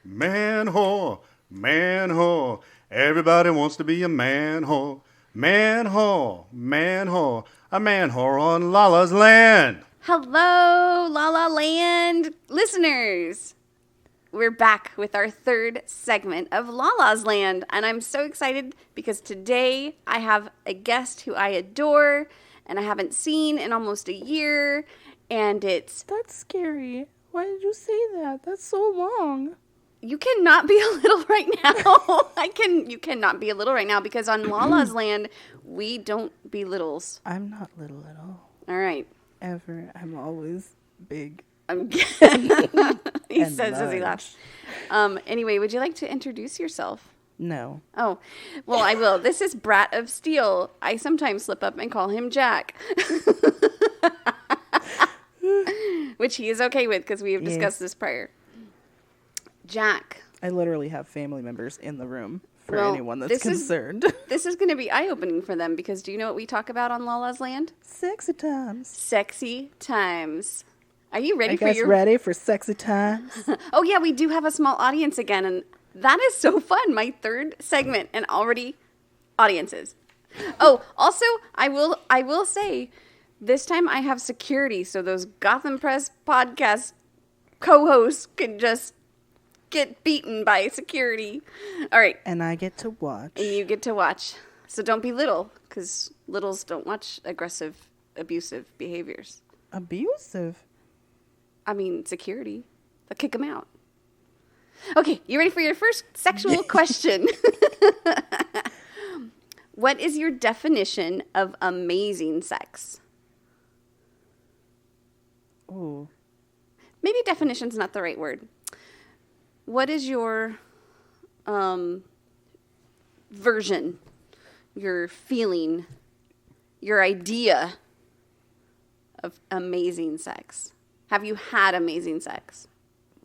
Man whore, man whore. Everybody wants to be a man whore. Man whore, man whore. A man whore on Lala's land. Hello, La La Land listeners. We're back with our third segment of Lala's Land, and I'm so excited because today I have a guest who I adore and I haven't seen in almost a year, and it's... That's scary. Why did you say that? That's so long. You cannot be a little right now. You cannot be a little right now because on Lala's Land, we don't be littles. I'm not little at all. All right. Ever. I'm always big. He And says as he large. laughs. Anyway, would you like to introduce yourself? No. Oh, well, I will. This is Brat-of-Steel. I sometimes slip up and call him Jack. Which he is okay with because we have discussed this prior. Jack. I literally have family members in the room for Well, anyone that's concerned. This is going to be eye-opening for them because do you know what we talk about on Lala's Land? Sexy times. Sexy times. Are you ready Are you for guys your... ready for sexy times? Oh, yeah, we do have a small audience again, and that is so fun. My third segment, and already audiences. Oh, also, I will say, this time I have security, so those Gotham Press podcast co-hosts can just get beaten by security. All right. And I get to watch. And you get to watch. So don't be little, because littles don't watch aggressive, abusive behaviors. Abusive? I mean, security. They'll kick them out. Okay, you ready for your first sexual question? What is your definition of amazing sex? Ooh. Maybe definition's not the right word. What is your version, your feeling, your idea of amazing sex? Have you had amazing sex?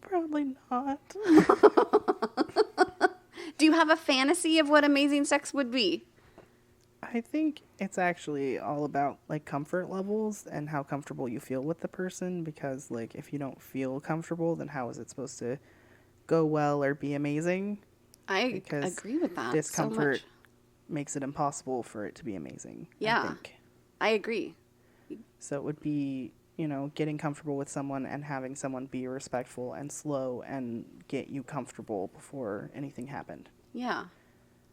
Probably not. Do you have a fantasy of what amazing sex would be? I think it's actually all about like comfort levels and how comfortable you feel with the person, because like if you don't feel comfortable, then how is it supposed to go well or be amazing? I agree with that. Discomfort so much. makes it impossible for it to be amazing. Yeah. I think. I agree. So it would be, getting comfortable with someone and having someone be respectful and slow and get you comfortable before anything happened. Yeah.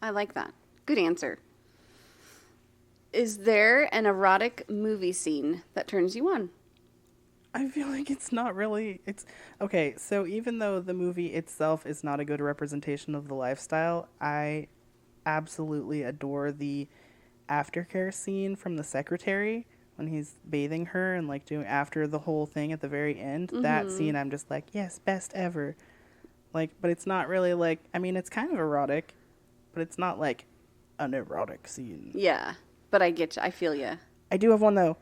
I like that. Good answer. Is there an erotic movie scene that turns you on? I feel like it's not really, okay, so even though the movie itself is not a good representation of the lifestyle, I absolutely adore the aftercare scene from The Secretary when he's bathing her and like doing after the whole thing at the very end. Mm-hmm. That scene, I'm just like, yes, best ever. Like, but it's not really like, I mean, it's kind of erotic, but it's not like an erotic scene. Yeah, but I get you. I feel you. I do have one though.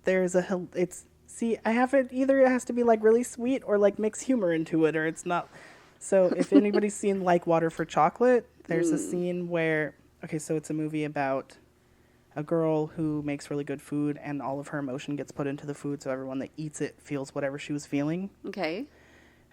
I have it, either it has to be like really sweet or like mix humor into it, or it's not. So if anybody's seen Like Water for Chocolate, there's a scene where, okay, so it's a movie about a girl who makes really good food and all of her emotion gets put into the food, so everyone that eats it feels whatever she was feeling. Okay.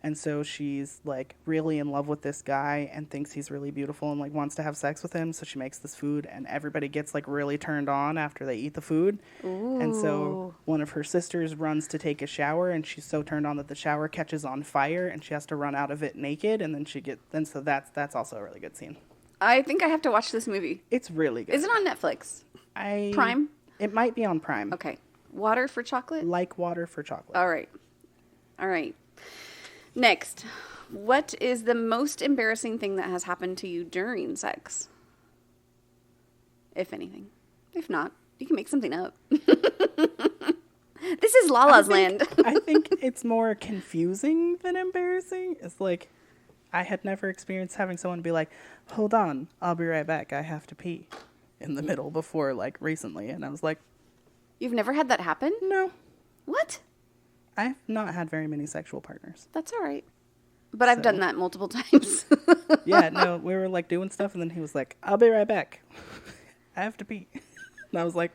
And so she's like really in love with this guy and thinks he's really beautiful and like wants to have sex with him. So she makes this food and everybody gets like really turned on after they eat the food. Ooh. And so one of her sisters runs to take a shower and she's so turned on that the shower catches on fire and she has to run out of it naked. And then so that's also a really good scene. I think I have to watch this movie. It's really good. Is it on Netflix? Prime? It might be on Prime. Okay. Water for Chocolate? Like Water for Chocolate. All right. Next, what is the most embarrassing thing that has happened to you during sex? If anything. If not, you can make something up. This is Lala's Land. I think it's more confusing than embarrassing. It's like, I had never experienced having someone be like, hold on, I'll be right back, I have to pee, in the middle before, like, recently. And I was like... You've never had that happen? No. What? I've not had very many sexual partners. That's all right. But I've done that multiple times. Yeah, no, we were, like, doing stuff, and then he was like, I'll be right back. I have to pee. And I was like,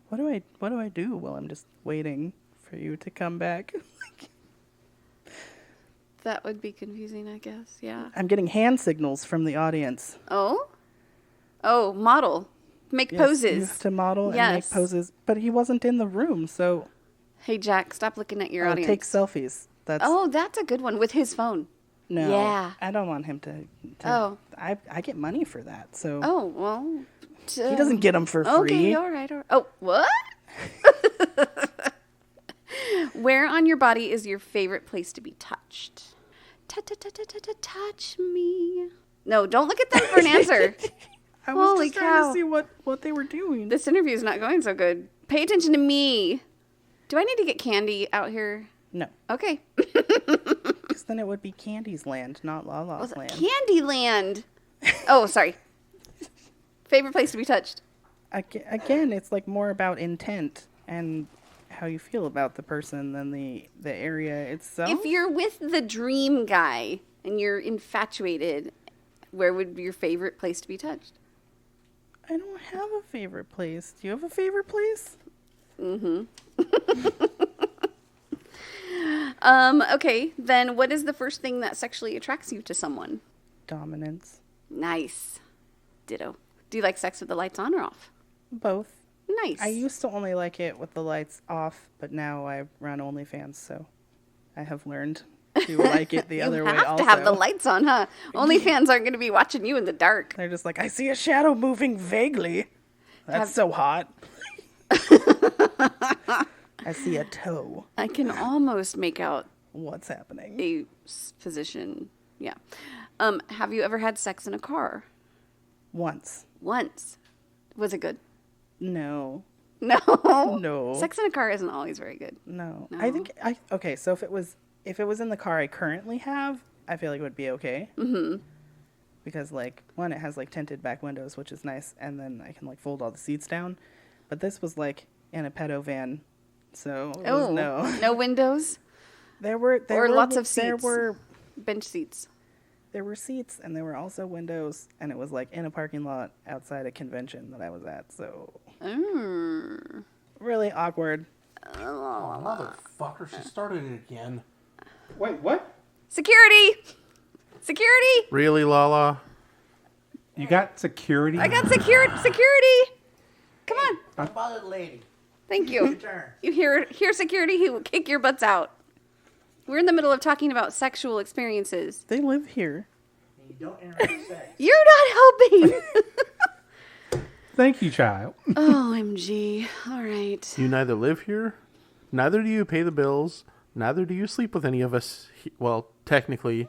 what do I do while I'm just waiting for you to come back? That would be confusing, I guess. Yeah. I'm getting hand signals from the audience. Oh? Oh, model. Make Yes, poses. you have to model and Yes. make poses. But he wasn't in the room, so... Hey, Jack, stop looking at your audience. Take selfies. That's That's a good one with his phone. No. Yeah. I don't want him to Oh. I get money for that, so... Oh, well. He doesn't get them for free. Okay, all right. Oh, what? Where on your body is your favorite place to be touched? Touch me. No, don't look at them for an answer. I was Holy just trying cow. to see what they were doing. This interview is not going so good. Pay attention to me. Do I need to get candy out here? No. Okay. Because then it would be Candy's Land, not Lala's Land. Candyland. Oh, sorry. Favorite place to be touched? Again, it's like more about intent and how you feel about the person than the area itself. If you're with the dream guy and you're infatuated, where would be your favorite place to be touched? I don't have a favorite place. Do you have a favorite place? Mm-hmm. Okay, then what is the first thing that sexually attracts you to someone? Dominance. Nice. Ditto. Do you like sex with the lights on or off? Both. Nice. I used to only like it with the lights off, but now I run OnlyFans, so I have learned to like it the other way also. You have to have the lights on, huh? OnlyFans aren't going to be watching you in the dark. They're just like, I see a shadow moving vaguely. That's so hot. I see a toe. I can almost make out What's happening? a position. Yeah. Have you ever had sex in a car? Once. Once. Was it good? No. No. No. Sex in a car isn't always very good. No. No. I think okay, so if it was in the car I currently have, I feel like it would be okay. Mm-hmm. Because like one, it has like tinted back windows, which is nice, and then I can like fold all the seats down. But this was like in a pedo van, so it was No windows? There were lots of seats. There were Bench seats. seats, and there were also windows, and it was like in a parking lot outside a convention that I was at. So really awkward. Motherfucker, she started it again. Wait, what? Security! Security! Really, Lala? You got security? I got security! Come on. Don't bother the lady. Thank you. Turn. You hear security, he will kick your butts out. We're in the middle of talking about sexual experiences. They live here. And you don't interrupt sex. You're not helping. Thank you, child. OMG. All right. You neither live here, neither do you pay the bills, neither do you sleep with any of us. Well, technically,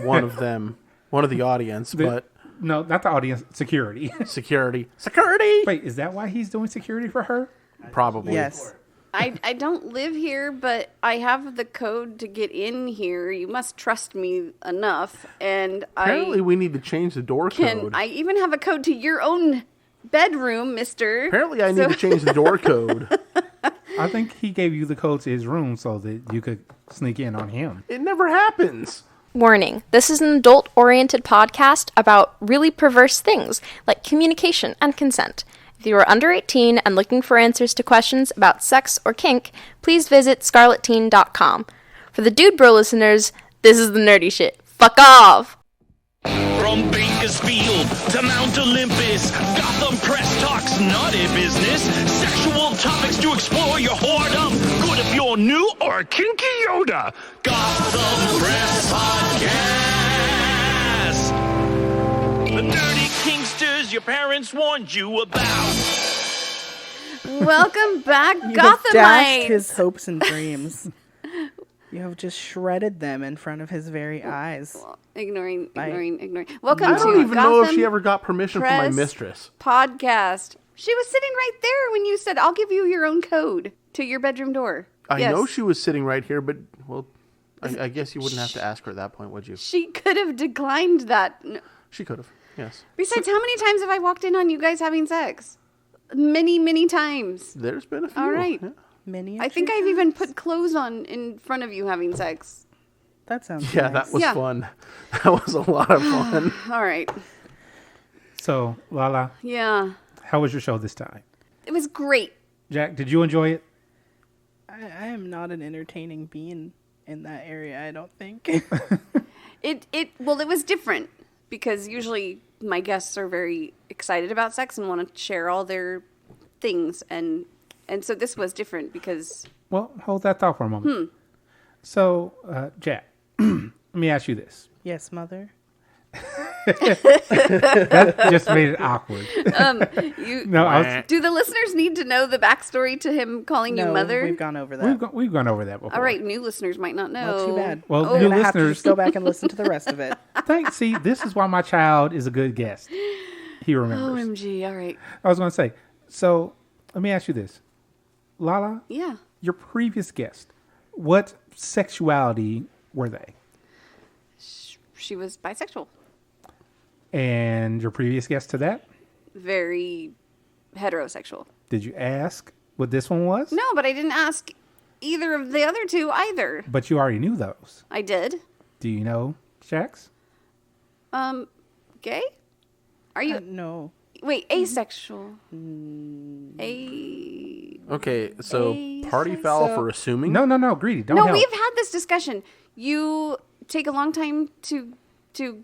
one of them, one of the audience, but No, not the audience. Security. security. Wait, is that why he's doing security for her? Probably. Yes. I don't live here, but I have the code to get in here. You must trust me enough. And Apparently, we need to change the door code. I even have a code to your own bedroom, mister. Apparently, I need to change the door code. I think he gave you the code to his room so that you could sneak in on him. It never happens. Warning, this is an adult-oriented podcast about really perverse things like communication and consent. If you are under 18 and looking for answers to questions about sex or kink, please visit scarletteen.com. For the Dude Bro listeners, this is the nerdy shit. Fuck off! From Bakersfield to Mount Olympus, Gotham Press talks naughty business. Sexual topics to explore your whoredom. Good if you're new or a kinky Yoda. Gotham Press Podcast. The nerdy kinksters your parents warned you about. Welcome back, You have dashed Gothamites. his hopes and dreams. You have just shredded them in front of his very eyes. Ignoring. Welcome I to don't even know if Gotham she ever got permission from my Press mistress. Podcast. She was sitting right there when you said, "I'll give you your own code to your bedroom door." I Yes. know she was sitting right here, but, well, I guess you wouldn't have to ask her at that point, would you? She could have declined that. She could have, yes. Besides, how many times have I walked in on you guys having sex? Many, many times. There's been a few. All right. Yeah, Miniature? I think I've even put clothes on in front of you having sex. That sounds Yeah, nice. that was Yeah. fun. That was a lot of fun. All right. So, Lala, Yeah. how was your show this time? It was great. Jack, did you enjoy it? I am not an entertaining being. in that area, I don't think. It was different because usually my guests are very excited about sex and want to share all their things, and so this was different because. Well, hold that thought for a moment. So, Jack, let me ask you this. Yes, mother. That just made it awkward. Do the listeners need to know the backstory to him calling you mother? We've gone over that. We've gone over that before. All right, new listeners might not know. Well, too bad. Well, You're new gonna have to listeners, just go back and listen to the rest of it. see, this is why my child is a good guest. He remembers. OMG, all right. I was going to say, so let me ask you this. Lala, Yeah. your previous guest, what sexuality were they? She was bisexual. And your previous guest to that? Very heterosexual. Did you ask what this one was? No, but I didn't ask either of the other two either. But you already knew those. I did. Do you know Shax? Gay? Are you... No. Wait, asexual. Okay, so party foul for assuming. No, Greedy, don't No, help. we've had this discussion. You take a long time to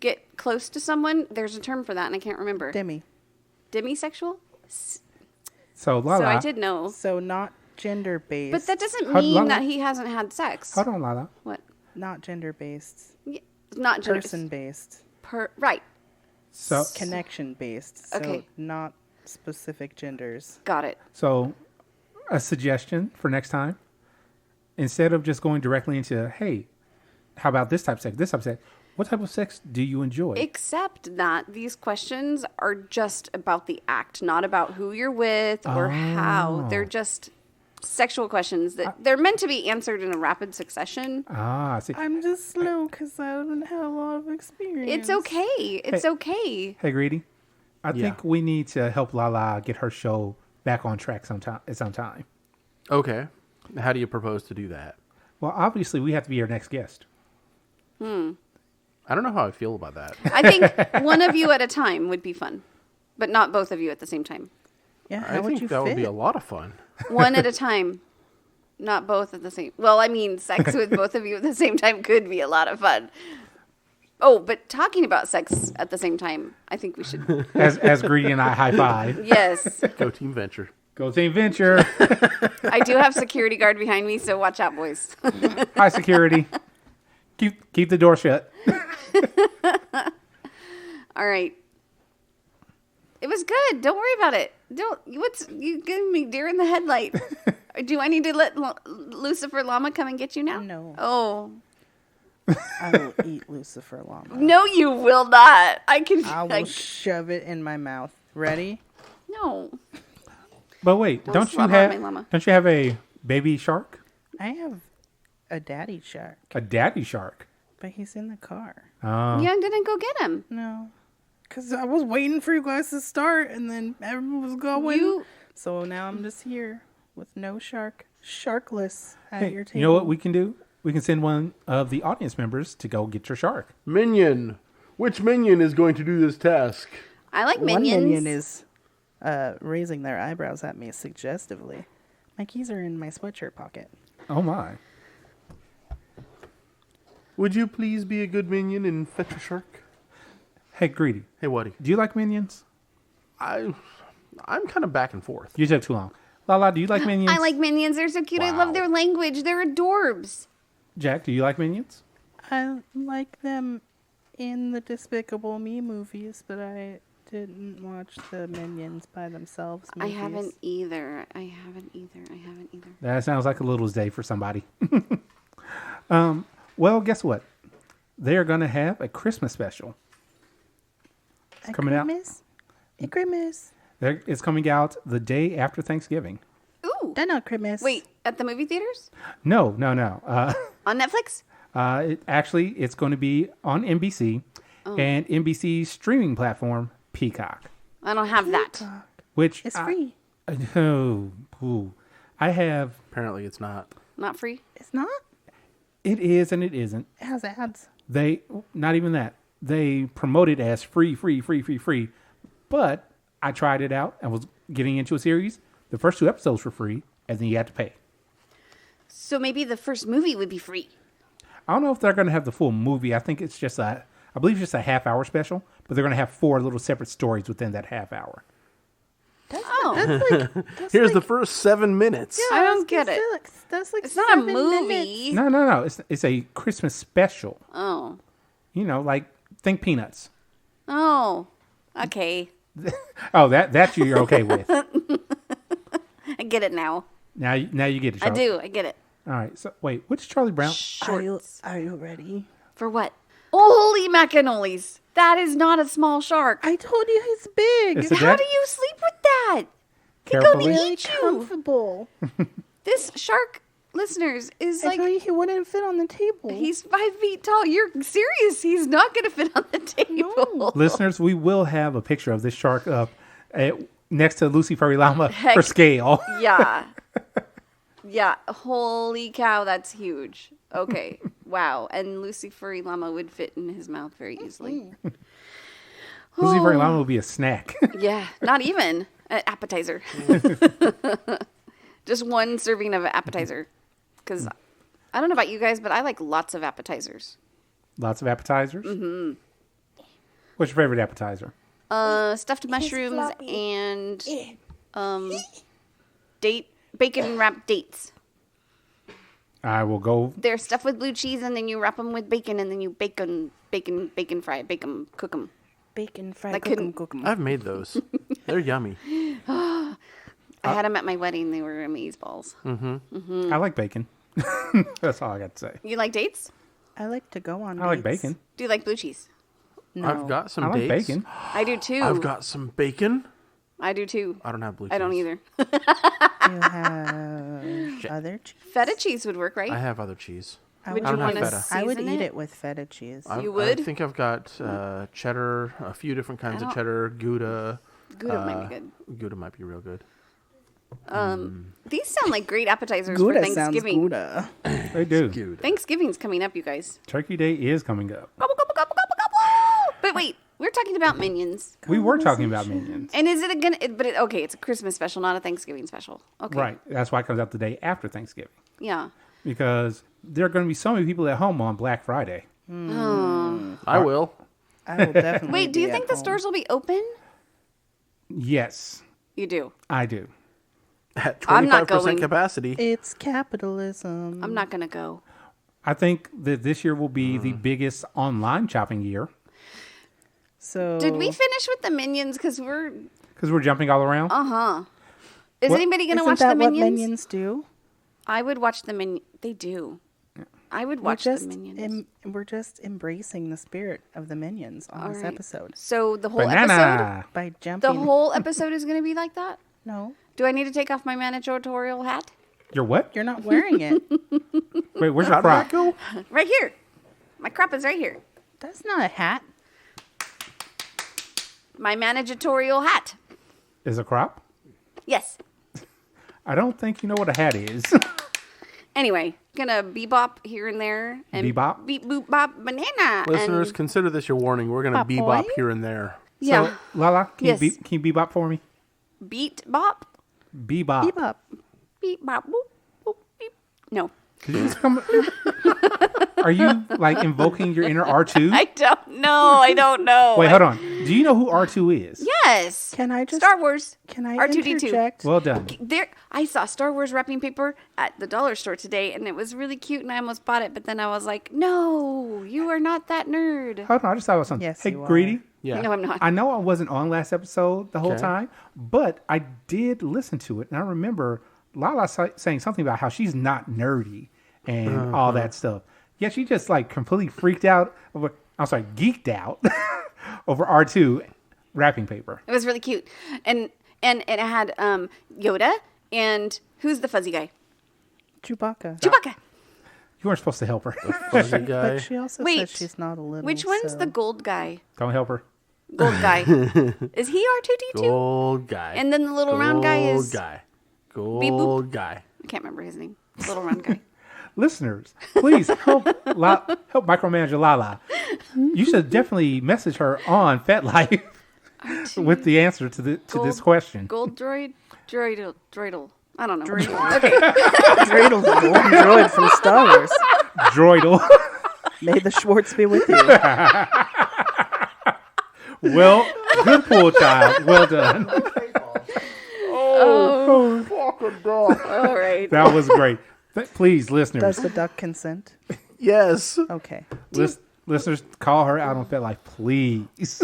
get close to someone. There's a term for that, and I can't remember. Demisexual? So, Lala. So I did know. So not gender-based. But that doesn't Hold- mean Lala. that he hasn't had sex. Hold on, Lala. What? Not gender-based. Yeah, not gender. Person-based. Right. So, Connection-based. So Okay. not specific genders. Got it. So, a suggestion for next time. Instead of just going directly into, hey, how about this type of sex, this type of sex, what type of sex do you enjoy? Except that these questions are just about the act, not about who you're with or how. They're just sexual questions that they're meant to be answered in a rapid succession. See. I'm just slow because I don't have a lot of experience. It's okay. It's okay. Hey, Greedy. I think we need to help Lala get her show back on track at some time. Okay. How do you propose to do that? Well, obviously, we have to be your next guest. I don't know how I feel about that. I think one of you at a time would be fun, but not both of you at the same time. Yeah, I how would think you that fit? would be a lot of fun. One at a time, not both at the same. Well, I mean, sex with both of you at the same time could be a lot of fun. Oh, but talking about sex at the same time, I think we should. As Greedy and I high five. Yes, Go Team Venture. Go Team Venture. I do have security guard behind me, so watch out, boys. Hi, security. Keep the door shut. All right. It was good. Don't worry about it. What's you giving me deer in the headlight? Do I need to let Lucifer Llama come and get you now? No. Oh. I will eat Lucifer Llama. No, you will not. I will shove it in my mouth. Ready? No. But wait, Don't don't you slap on my llama. have a baby shark? I have a daddy shark, A daddy shark? but he's in the car. You didn't go get him. No. Because I was waiting for you guys to start, and then everyone was going. So now I'm just here with no shark. Sharkless at your table. You know what we can do? We can send one of the audience members to go get your shark. Minion. Which minion is going to do this task? I like One minions. minion is raising their eyebrows at me suggestively. My keys are in my sweatshirt pocket. Oh, my. Would you please be a good minion and fetch a shark? Hey, Greedy. Hey, Waddy. Do you like minions? I'm kind of back and forth. You took too long. Lala, do you like minions? I like minions. They're so cute. I love their language. They're adorbs. Jack, do you like minions? I like them in the Despicable Me movies, but I didn't watch the Minions by themselves movies. I haven't either. That sounds like a little day for somebody. Well, guess what? They're going to have a Christmas special. It's coming out. Christmas. It's coming out the day after Thanksgiving. Ooh. They're not Christmas. Wait, at the movie theaters? No. On Netflix? It's going to be on NBC and NBC's streaming platform, Peacock. I don't have that. Which It's free. I have. Apparently it's not. Not free? It's not? It is and it isn't. It has ads. Not even that. They promote it as free. But I tried it out. I was getting into a series. The first 2 episodes were free, and then you had to pay. So maybe the first movie would be free. I don't know if they're going to have the full movie. I think it's just I believe it's just a half-hour special, but they're going to have 4 little separate stories within that half hour. Here's the first 7 minutes. Yeah, I don't get it. That's like It's not a 7 movie. minutes. No. It's a Christmas special. Oh. You know, like think Peanuts. Oh. Okay. Oh, that you're okay with. I get it now. Now you get it. I Charlie. do. I get it. All right. So wait, which Charlie Brown? Are you ready? For what? Holy macanolies. That is not a small shark. I told you he's big. It's a How dead- do you sleep with that? They're Carefully. going to Really eat you. comfortable. This shark, listeners, is I like, told you he wouldn't fit on the table. he's 5 feet tall. You're serious. He's not going to fit on the table. Listeners, we will have a picture of this shark up next to Lucy Furry Llama Heck. for scale. Yeah. Yeah. Holy cow. That's huge. Okay. Wow. And Lucy Furry Llama would fit in his mouth very easily. Lucy Furry Llama will be a snack. Yeah. Not even an appetizer. Just one serving of an appetizer. Because I don't know about you guys, but I like lots of appetizers. Lots of appetizers. Mm-hmm. What's your favorite appetizer? Stuffed mushrooms and bacon wrapped dates. I will go. They're stuffed with blue cheese, and then you wrap them with bacon, and then you bake them, fry, bake them, cook them. Bacon fried I couldn't- cook 'em. I've made those. They're yummy. I had them at my wedding. They were amazeballs. I like bacon. That's all I got to say. You like dates? I like to go on I like dates. bacon. Do you like blue cheese? No. I've got some I like dates. bacon. I do too. I've got some bacon. I do too. I don't have blue cheese. I don't either. You have other cheese. Feta cheese would work, right? I have other cheese. Would I you don't have want to feta. season I would eat it with feta cheese. You would? I think I've got cheddar, a few different kinds of cheddar, Gouda. Gouda might be good. Gouda might be real good. These sound like great appetizers Gouda for sounds Thanksgiving. Gouda. They do. Gouda. Thanksgiving's coming up, you guys. Turkey Day is coming up. Gobble, gobble, gobble, gobble, gobble. But wait, we're talking about Minions. We were talking about Minions. And is it okay, it's a Christmas special, not a Thanksgiving special. Okay. Right. That's why it comes out the day after Thanksgiving. Yeah. Because there are going to be so many people at home on Black Friday. I will. I will definitely. Wait, do you be think at the home. stores will be open? Yes, You do. I do. At 25% I'm not going. capacity. It's capitalism. I'm not going to go. I think that this year will be the biggest online shopping year So Did we finish with the Minions? Because we're... because we're jumping all around. Is What- anybody going to Isn't watch that the what Minions? Minions do? I would watch the Minions. They do. I would watch the Minions. We're just embracing the spirit of the Minions on All this right. episode So the whole episode... Banana. by jumping. The whole episode is going to be like that? No, Do I need to take off my managerial hat? Your what? you're not wearing it. Wait, where's your crop? Right here. My crop is right here. That's not a hat. My managerial hat. Is a crop? Yes. I don't think you know what a hat is. Anyway, gonna bebop here and there. And Bebop? Beep, boop, bop, banana. Listeners, and, consider this your warning. We're going to Boy? bebop here and there. yeah. So, Lala, can Yes. you bebop for me? Beat bop. Bebop. Bebop. Beep bop. Boop, boop, beep. No. Did you just come? Are you like invoking your inner R2? I don't know. I don't know. Wait, hold on. Do you know who R2 is? Yes. Can I just Star Wars. Can I R2D2. interject? Well done. There, I saw Star Wars wrapping paper at the dollar store today, and it was really cute, and I almost bought it. But then I was like, "No, you are not that nerd." Hold on, I just thought about something. Yes, hey, you are. Greedy. Yeah. No, I'm not. I know I wasn't on last episode the whole Okay. time, but I did listen to it, and I remember Lala saying something about how she's not nerdy and all that stuff. Yeah, she just like completely freaked out over. I'm sorry, geeked out over R2 wrapping paper. It was really cute, and it had Yoda and who's the fuzzy guy? Chewbacca. Chewbacca. You weren't supposed to help her. Fuzzy guy. But she also Wait, said she's not a little. Which one's so- the gold guy? Don't help her. Gold guy. Is he R2D2? Gold guy. And then the little round guy is. Gold guy. Beep boop. Gold guy. I can't remember his name. Little round guy. Listeners, please help help micromanager Lala. You should definitely message her on FetLife with the answer to this Gold- question. Gold droid? Droidle. I don't know. Okay. Dreidel, the golden droid from Star Wars. Droidal. May the Schwartz be with you. Well, good pool, child. Well done. All right. That was great. Please, Does listeners, the duck consent? Yes. Okay. listeners, call her out on FetLife, please.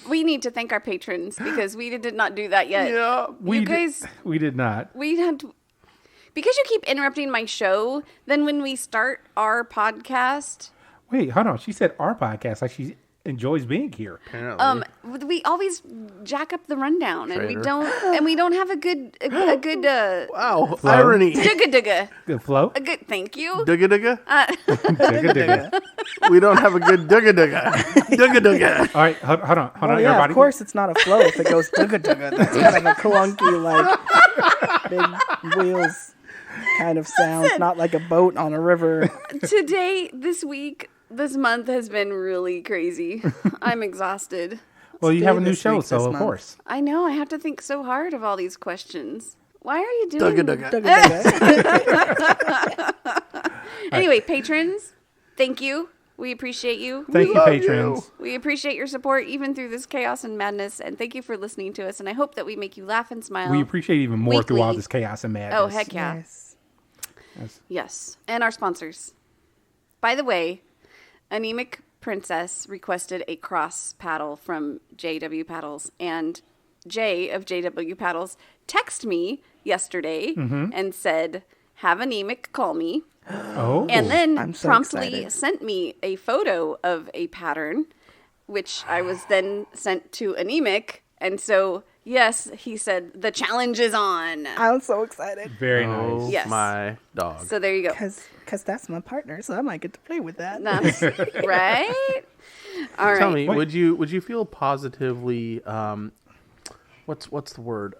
We need to thank our patrons because we did not do that yet. Yeah. You guys, we did not. we had to, because you keep interrupting my show. Then when we start our podcast, Wait, hold on. She said our podcast like she enjoys being here. we always jack up the rundown, and Traitor. we don't have a good Wow. Flow. Irony. dugga Good flow. a good thank you. Dugga dugga. Digga, digga. We don't have a good dugga dugga. Dugga dugga. All right, hold on, Well, yeah, everybody. of course it's not a flow if it goes dugga dugga. That's kind of a clunky, like, big wheels kind of sound, not like a boat on a river. Today, this week, this month has been really crazy. I'm exhausted. Well, you have a new this show, week, so this of month. course. I know. I have to think so hard of all these questions. Why are you doing Dugga dugga. Dugga dugga. Anyway, patrons, thank you. We appreciate you. Thank you, love patrons. We appreciate your support even through this chaos and madness. And thank you for listening to us. And I hope that we make you laugh and smile. We appreciate even more through all Weekly. this chaos and madness. Oh, heck yeah. Yes. Yes. And our sponsors. By the way, Anemic Princess requested a cross paddle from JW Paddles. And Jay of JW Paddles texted me yesterday and said, have Anemic call me. Oh, And then I'm so promptly excited. sent me a photo of a pattern, which I was then sent to Anemic. And so, yes, he said, the challenge is on. I'm so excited. very Oh nice. Yes. my dog. So there you go. Because that's my partner, so I might get to play with that. That's right. All right. Tell me, Wait. would you feel positively what's the word?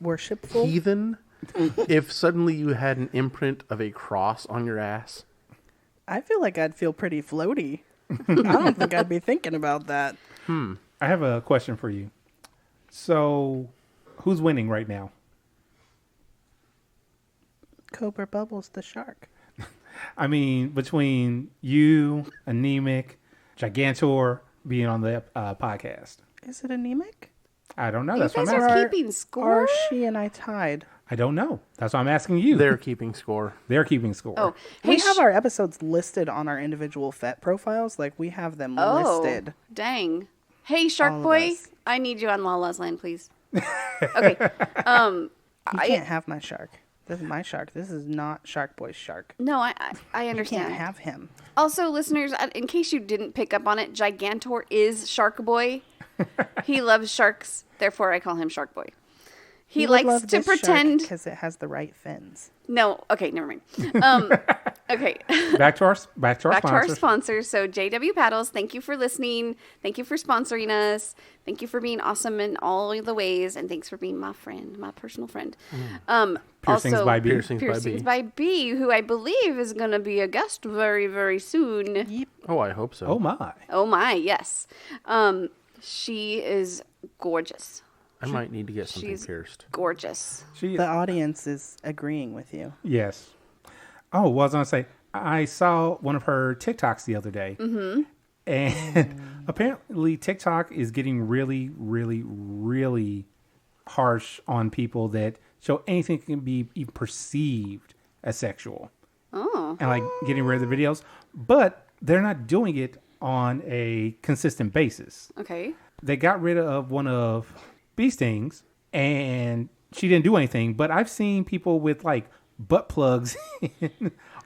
Worshipful? Heathen? If suddenly you had an imprint of a cross on your ass? I feel like I'd feel pretty floaty. I don't think I'd be thinking about that. I have a question for you. So, who's winning right now? Cobra Bubbles the shark. I mean, between you, Anemic, Gigantor being on the podcast. Is it anemic? I don't know. You That's what guys I'm are asking. keeping score? Or she and I tied? I don't know. That's why I'm asking you. They're keeping score. They're keeping score. Oh, We hey, have our episodes listed on our individual FET profiles. Like, we have them listed. Dang. Hey, Shark All of Boy, us. I need you on Lala's Land, please. Okay. You can't have my shark. This is my shark. This is not Shark Boy's shark. No, I You understand. can't have him. Also, listeners, in case you didn't pick up on it, Gigantor is Shark Boy. He loves sharks, therefore I call him Shark Boy. He likes to pretend. because it has the right fins. No, okay, never mind. Okay, Back to our back to our sponsors. sponsors. So, JW Paddles, thank you for listening. Thank you for sponsoring us. Thank you for being awesome in all the ways, and thanks for being my friend, my personal friend. Piercings also, by B. Piercings by B, who I believe is going to be a guest very, very soon. Oh, I hope so. Oh my. Oh my, yes. She is gorgeous. I might need to get something She's pierced. gorgeous. The audience is agreeing with you. Yes. Oh, well, I was going to say, I saw one of her TikToks the other day. Mm-hmm. And apparently TikTok is getting really, really, really harsh on people that show anything that can be even perceived as sexual. Oh. And like getting rid of the videos. But they're not doing it on a consistent basis. Okay. They got rid of one of bee stings and she didn't do anything, but I've seen people with like butt plugs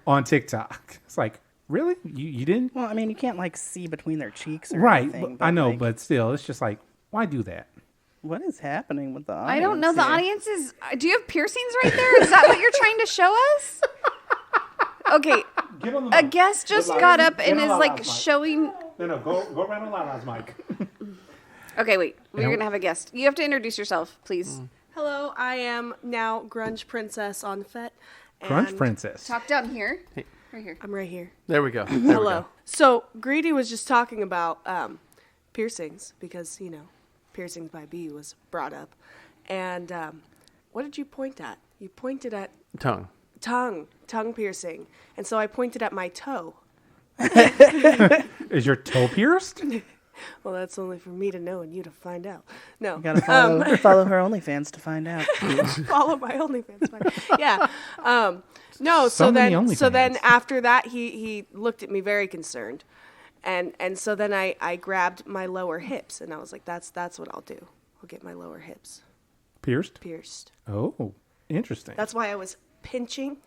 on TikTok. It's like, really? You didn't? Well, I mean, you can't like see between their cheeks or Right. anything. I know, like, but still, it's just like, why do that? what is happening with the audience? I don't know. The here? audience is. Do you have piercings right there? Is that what you're trying to show us? Okay. A guest just got up and is like showing. No, go around on Lala's mic. Okay, wait. We're going to have a guest. You have to introduce yourself, please. Hello, I am now Grunge Princess on FET. Crunch and Princess. Talk down here. Right here. I'm right here. There we go. There we Hello. go. So, Greedy was just talking about piercings because, you know, piercings by B was brought up. And what did you point at? You pointed at Tongue. tongue piercing. And so I pointed at my toe Is your toe pierced? Well, that's only for me to know and you to find out. No. You gotta follow her OnlyFans to find out. Follow my OnlyFans. Yeah. No. So many OnlyFans. So then after that, he looked at me very concerned, and so then I grabbed my lower hips and I was like, that's what I'll do. I'll get my lower hips pierced. Oh, interesting. That's why I was pinching.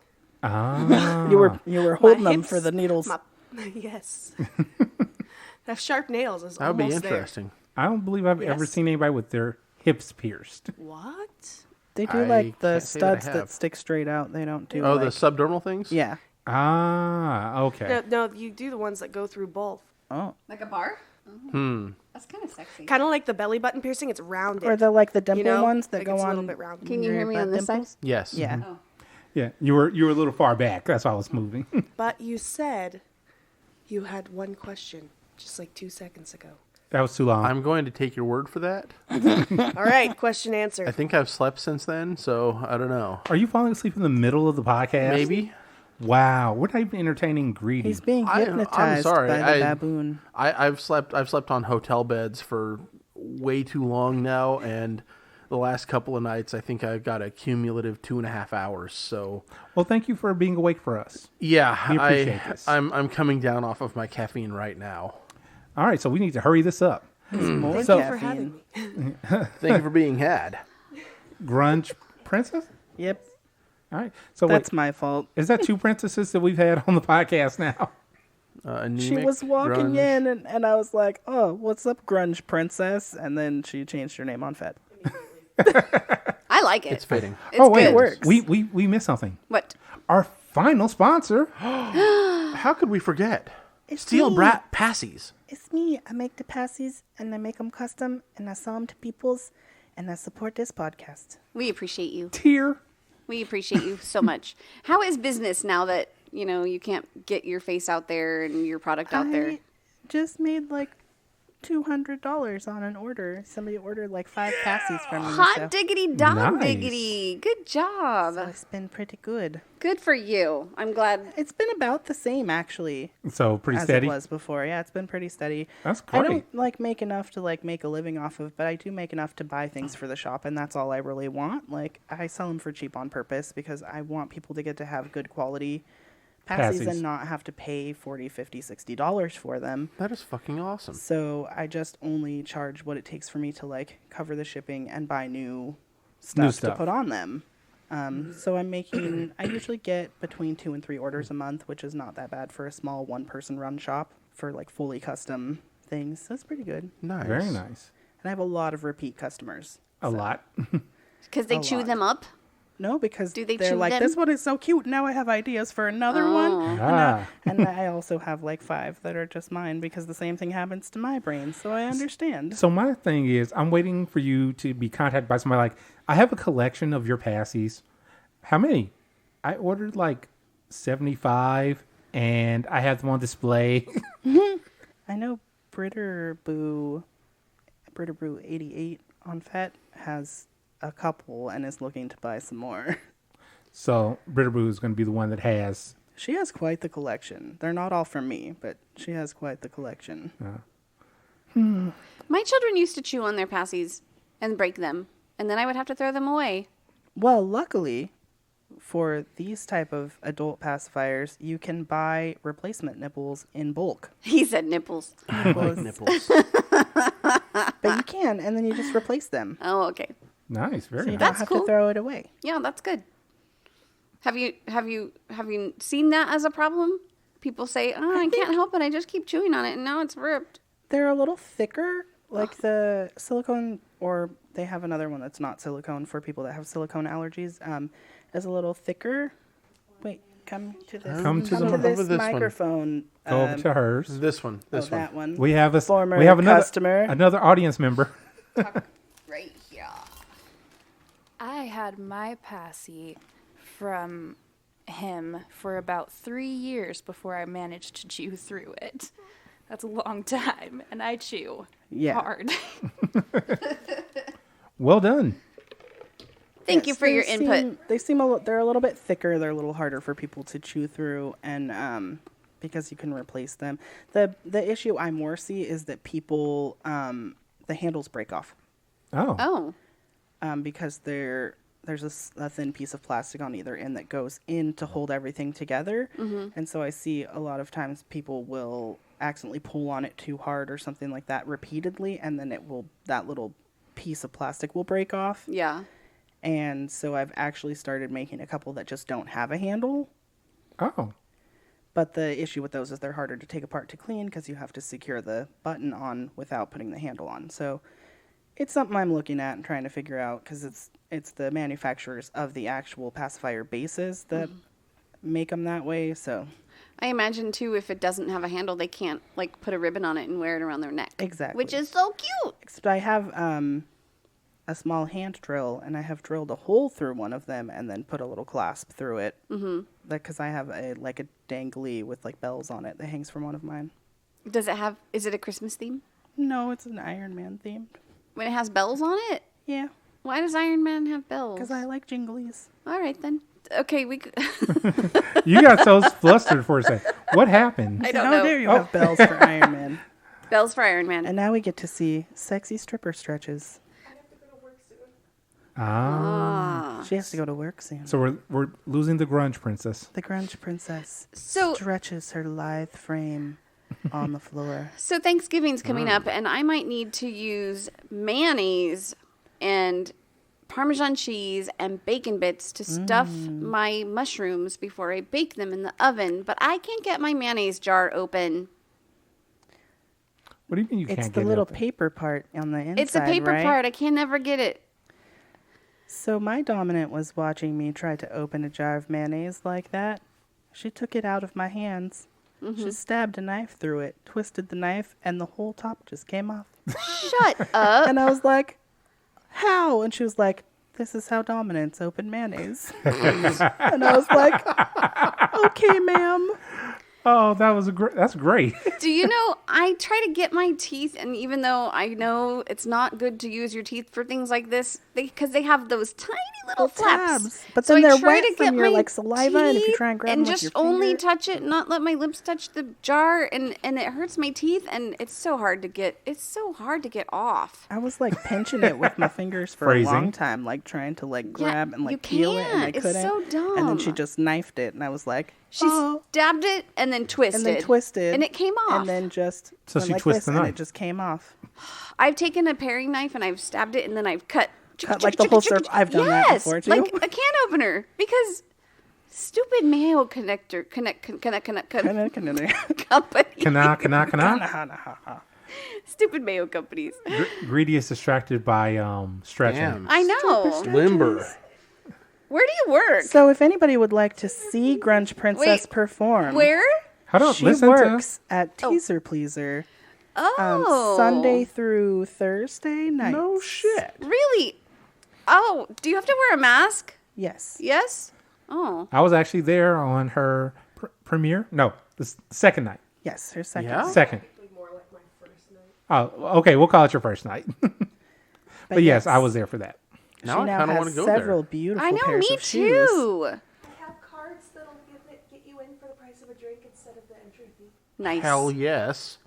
Ah. You were holding them hips, for the needles. Yes. That sharp nails is That would be almost interesting. I don't believe I've ever Yes. seen anybody with their hips pierced. there. What? They do I like the can't say that I studs that have. stick straight out. They don't do. Oh, like, the subdermal things? yeah. Ah, okay. No, you do the ones that go through both. Oh, Like a bar? Hmm. That's kind of sexy. Kind of like the belly button piercing. It's rounded. or the dimple you know? ones that Like go it's on. a little bit rounded. Can you hear your me on butt this side? dimples? Yes. Yeah. Oh. Yeah, you were a little far back. That's why I was moving. But you said you had one question just like 2 seconds ago. That was too long. I'm going to take your word for that. All right, question answered. I think I've slept since then, so I don't know. Are you falling asleep in the middle of the podcast? Maybe. Wow, we're not even entertaining Greedy. He's being I'm hypnotized sorry. by the baboon. I've slept on hotel beds for way too long now, and the last couple of nights I think I got a cumulative 2.5 hours. So Well, thank you for being awake for us. yeah, We appreciate this. I'm coming down off of my caffeine right now. All right, so we need to hurry this up. More So- for having caffeine. me. Thank you for being had. Grunge princess? Yep, All right. So that's wait, my fault. is that two princesses that we've had on the podcast now? Anemic, She was walking grunge. in, and I was like, "Oh, what's up, grunge princess?" And then she changed her name on Fed. I like it. It's fitting. It's oh, wait. good. works. We missed something. What? Our final sponsor. How could we forget? It's Steel me. Brat Passies. It's me. I make the passies, and I make them custom, and I sell them to peoples, and I support this podcast. We appreciate you. Tier. We appreciate you so much. How is business now that, you can't get your face out there and your product out there? I just made like $200 on an order. Somebody ordered like 5 passies from me. Hot so diggity dog Nice. diggity. Good job. it's been pretty good. Good for you. I'm glad. It's been about the same actually So pretty as steady. it was before. Yeah, it's been pretty steady. That's I great. don't like make enough to like make a living off of, but I do make enough to buy things for the shop, and that's all I really want. Like I sell them for cheap on purpose because I want people to get to have good quality passies Passies. and not have to pay $40, $50, $60 for them. That is fucking awesome. So I just only charge what it takes for me to like cover the shipping and buy new stuff to stuff. put on them. So I'm making, I usually get between 2 and 3 orders a month, which is not that bad for a small one-person run shop for like fully custom things. That's pretty good. Nice. Very nice. And I have a lot of repeat customers. A lot. Because they A chew lot. them up? No, because Do they they're chew like, them? this one is so cute. Now I have ideas for another one. Ah. And I also have like 5 that are just mine because the same thing happens to my brain. So I understand. So my thing is, I'm waiting for you to be contacted by somebody like, I have a collection of your passies. How many? I ordered like 75, and I have them on display. I know Britterboo 88 on Fet has a couple and is looking to buy some more. So Britterboo is going to be the one that has. She has quite the collection. They're not all from me, but she has quite the collection. My children used to chew on their passies and break them, and then I would have to throw them away. Well, luckily, for these type of adult pacifiers, you can buy replacement nipples in bulk. He said nipples. Like nipples. But you can, and then you just replace them. Oh, okay. Nice, very So you nice. don't That's have cool. to throw it away. Yeah, that's good. Have you seen that as a problem? People say, "Oh, I can't help it. I just keep chewing on it, and now it's ripped." They're a little thicker, like the silicone, or they have another one that's not silicone for people that have silicone allergies. Is a little thicker. Wait, come to this. Come to the- this over this one. microphone. Go over to hers. This one. This one. That one. We have a Former we have another customer. another audience member. Right here. I had my passy from him for about 3 years before I managed to chew through it. That's a long time, and I chew Yeah. hard. Well done. Thank you Yes, for your input. They're a little bit thicker. They're a little harder for people to chew through, and because you can replace them. The issue I more see is that people, the handles break off. Oh. Because there's a thin piece of plastic on either end that goes in to hold everything together. And so I see a lot of times people will accidentally pull on it too hard or something like that repeatedly, and then that little piece of plastic will break off. Yeah. And so I've actually started making a couple that just don't have a handle. Oh. But the issue with those is they're harder to take apart to clean because you have to secure the button on without putting the handle on. So it's something I'm looking at and trying to figure out, because it's the manufacturers of the actual pacifier bases that make them that way. So I imagine too, if it doesn't have a handle, they can't like put a ribbon on it and wear it around their neck. Exactly. Which is so cute. Except I have a small hand drill, and I have drilled a hole through one of them and then put a little clasp through it. Because I have a dangly with like bells on it that hangs from one of mine. Is it a Christmas theme? No, it's an Iron Man themed. When it has bells on it? Yeah. Why does Iron Man have bells? Because I like jinglies. All right, then. Okay, You got so flustered for a second. What happened? I don't know. There you have bells for Iron Man. Bells for Iron Man. And now we get to see sexy stripper stretches. She has to go to work soon. So we're losing the grunge princess. The grunge princess So- stretches her lithe frame on the floor. So Thanksgiving's coming up, and I might need to use mayonnaise and Parmesan cheese and bacon bits to stuff my mushrooms before I bake them in the oven. But I can't get my mayonnaise jar open. What do you mean you It's can't the get little it open? paper part on the inside, It's a paper right? part. I can never get it. So my dominant was watching me try to open a jar of mayonnaise like that. She took it out of my hands. She stabbed a knife through it, twisted the knife, and the whole top just came off. Shut up. And I was like, how? And she was like, this is how dominants open mayonnaise. And I was like, okay, ma'am. Oh, that's great. Do you know, I try to get my teeth, and even though I know it's not good to use your teeth for things like this, because they have those tiny little flaps. Tabs. But So then I they're try wet to from get your my like saliva, and if you teeth try and grab and them with just your only finger, touch it, not let my lips touch the jar, and it hurts my teeth, and it's so hard to get. It's so hard to get off. I was like pinching it with my fingers for a long Phrasing. time, like trying to like Yeah, grab and you like peel it, and I can't. It's couldn't. so And then she dumb. just knifed it, and I was like, She stabbed it and then twisted. and it came off. and then just So went she like twisted this, the and knife. it just came off. I've taken a paring knife and I've stabbed it and then I've cut like the whole circle. I've done that before too. like a can opener, because stupid mayo connect company. Stupid mayo companies. Greedy is distracted by stretching. Damn. I know. Limber. Where do you work? So if anybody would like to see Grunge Princess Wait, perform, Where? How do she listen works at Teaser Pleaser Oh, Sunday through Thursday nights. No shit. Really? Oh, do you have to wear a mask? Yes. Yes. Oh, I was actually there on her premiere. No, the second night. Yes, her second. Yeah? Second. Oh, okay. We'll call it your first night. But yes, I was there for that. Now I She now kind of want has to go several there. beautiful I know. pairs Me of shoes. too. I have cards that'll get you in for the price of a drink instead of the entry fee. Nice. Hell yes.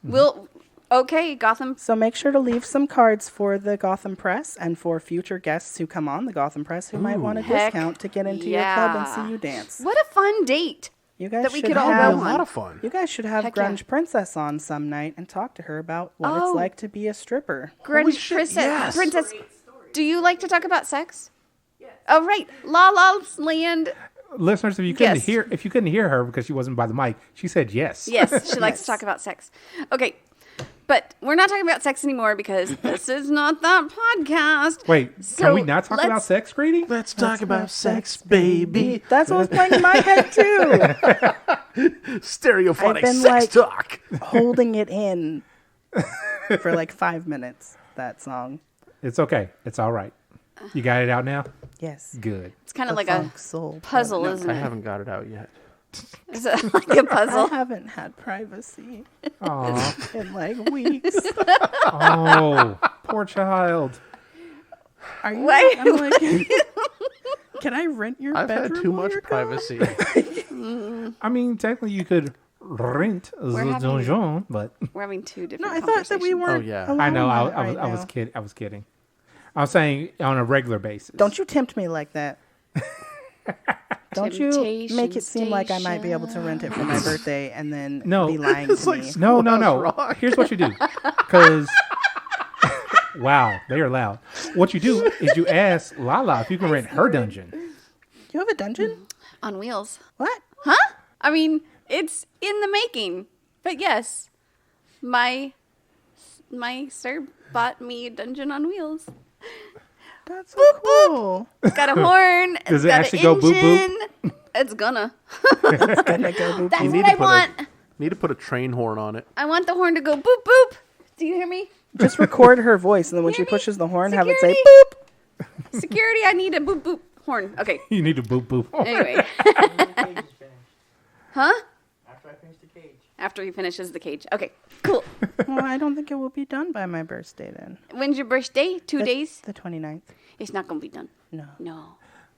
Okay, Gotham. So make sure to leave some cards for the Gotham Press and for future guests who come on the Gotham Press who might want a Heck discount to get into your club and see you dance. What a fun date. You guys that we should could all have go A on. lot of fun. You guys should have Heck yeah. Grunge Princess on some night and talk to her about what Oh. it's like to be a stripper. Grunge shit, Princess. yes. Princess, do you like to talk about sex? Yes. Oh, right. La La Land. Listeners, if you couldn't Yes. hear her because she wasn't by the mic, she said yes. Yes, she likes to talk about sex. Okay. But we're not talking about sex anymore because this is not that podcast. Wait, So can we not talk about let's- sex, Greedy? Let's talk about sex, baby. That's what was playing in my head too. Stereophonic I've been, sex like- talk. Holding it in for like 5 minutes, that song. It's okay. It's all right. You got it out now? Yes. Good. It's kind of The like a funk soul puzzle, part. isn't I it? haven't got it out yet. Is it like a I puzzle? haven't had privacy Aw. in like weeks. Oh, poor child. Are you? Wait, I'm like, can I rent your I've bedroom? had too while much you're gone? privacy. I mean, technically, you could rent the having- donjon, but We're having two No, different I thought that we conversations. weren't. Oh, yeah. alone I know on it I right was now. kidding. I was kidding. I was saying on a regular basis. Don't you tempt me like that. Don't you make it seem like I might be able to rent it for my birthday and then No. be lying to me. No. Here's what you do. Because, wow, they are loud. What you do is you ask Lala if you can rent her dungeon. You have a dungeon? On wheels. What? Huh? I mean, it's in the making. But yes, my sir bought me a dungeon on wheels. That's so cool. It's got a horn. Does It's it got actually an go boop, boop? engine. It's gonna. It's gonna go boop. That's You what need I to put want. need to put a train horn on it. I want the horn to go boop boop. Do you hear me? Just record her voice, and then when she Hear me? pushes the horn, have it say Security? boop. Security, I need a boop boop horn. Okay. You need to boop, boop. Anyway. Huh? After I finish the cage. After he finishes the cage. Okay. Cool. Well, I don't think it will be done by my birthday then. When's your birthday? 2 days? The 29th. It's not gonna be done. No. No.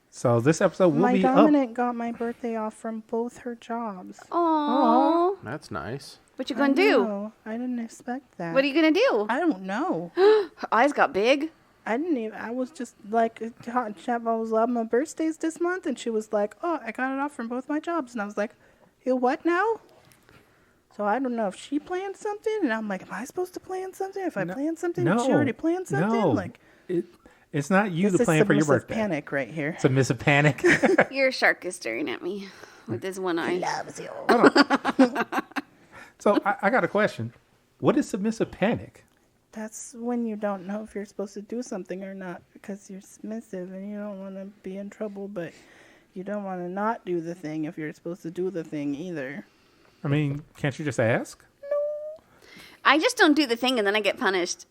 So this episode will My be up. dominant got my birthday off from both her jobs. Oh. That's nice. What you gonna do? know. I didn't expect that. What are you gonna do? I don't know. Her eyes got big. I didn't even. I was just like, hot chap. I was like, my birthday's this month, and she was like, "Oh, I got it off from both my jobs," and I was like, "You what now?" So I don't know if she planned something, and I'm like, "Am I supposed to plan something? If I plan something, did she already planned something?" No. Like, It's not you this to is plan for your submissive birthday. panic right here. Submissive panic. Your shark is staring at me with his one eye. Loves you. So I got a question. What is submissive panic? That's when you don't know if you're supposed to do something or not because you're submissive and you don't want to be in trouble, but you don't want to not do the thing if you're supposed to do the thing either. I mean, can't you just ask? I just don't do the thing and then I get punished.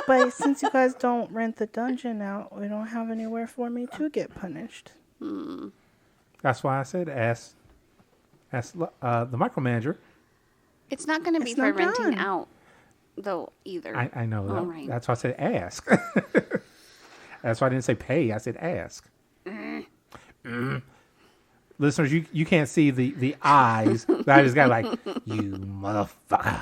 But since you guys don't rent the dungeon out, we don't have anywhere for me to get punished. That's why I said ask the micromanager. It's not going to be It's for not renting done. out, though, either. I know that. All right. That's why I said ask. That's why I didn't say pay. I said ask. Listeners, you can't see the eyes that I just got like, you motherfucker.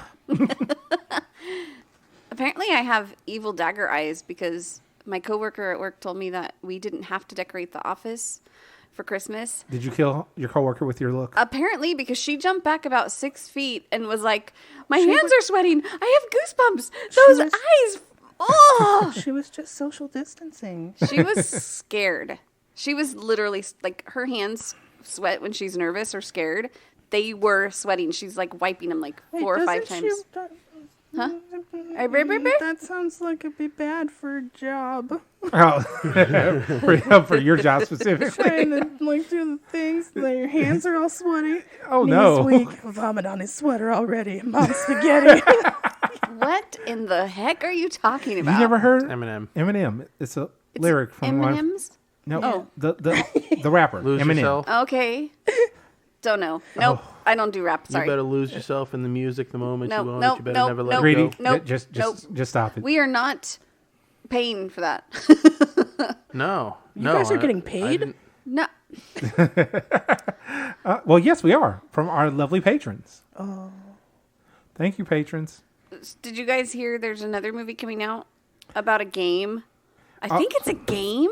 Apparently, I have evil dagger eyes because my coworker at work told me that we didn't have to decorate the office for Christmas. Did you kill your coworker with your look? Apparently, because she jumped back about 6 feet and was like, "My hands are sweating. I have goosebumps. Those was- eyes. Oh!" She was just social distancing. She was scared. She was literally like, her hands sweat when she's nervous or scared. They were sweating. She's like wiping them like Wait, 4 or 5 doesn't times. Huh? That sounds like it'd be bad for a job. Oh, for your job specifically. Trying to like do the things, your hands are all sweaty. Oh, Knees no. weak. Vomit on his sweater already. Mom's spaghetti. What in the heck are you talking about? You never heard Eminem. Eminem. It's a lyric from one. M&M's? No, Oh. the rapper. Lose Eminem. yourself. Okay. Don't know. Nope. I don't do rap. Sorry. You better lose yourself in the music the moment Nope, you own nope, it. You better nope, never let nope. it Greedy. go. Nope, Just nope. stop it. We are not paying for that. No. You no, guys are I- getting I paid? didn't- No. Well, yes, we are from our lovely patrons. Oh, thank you, patrons. Did you guys hear there's another movie coming out about a game? I think it's a game.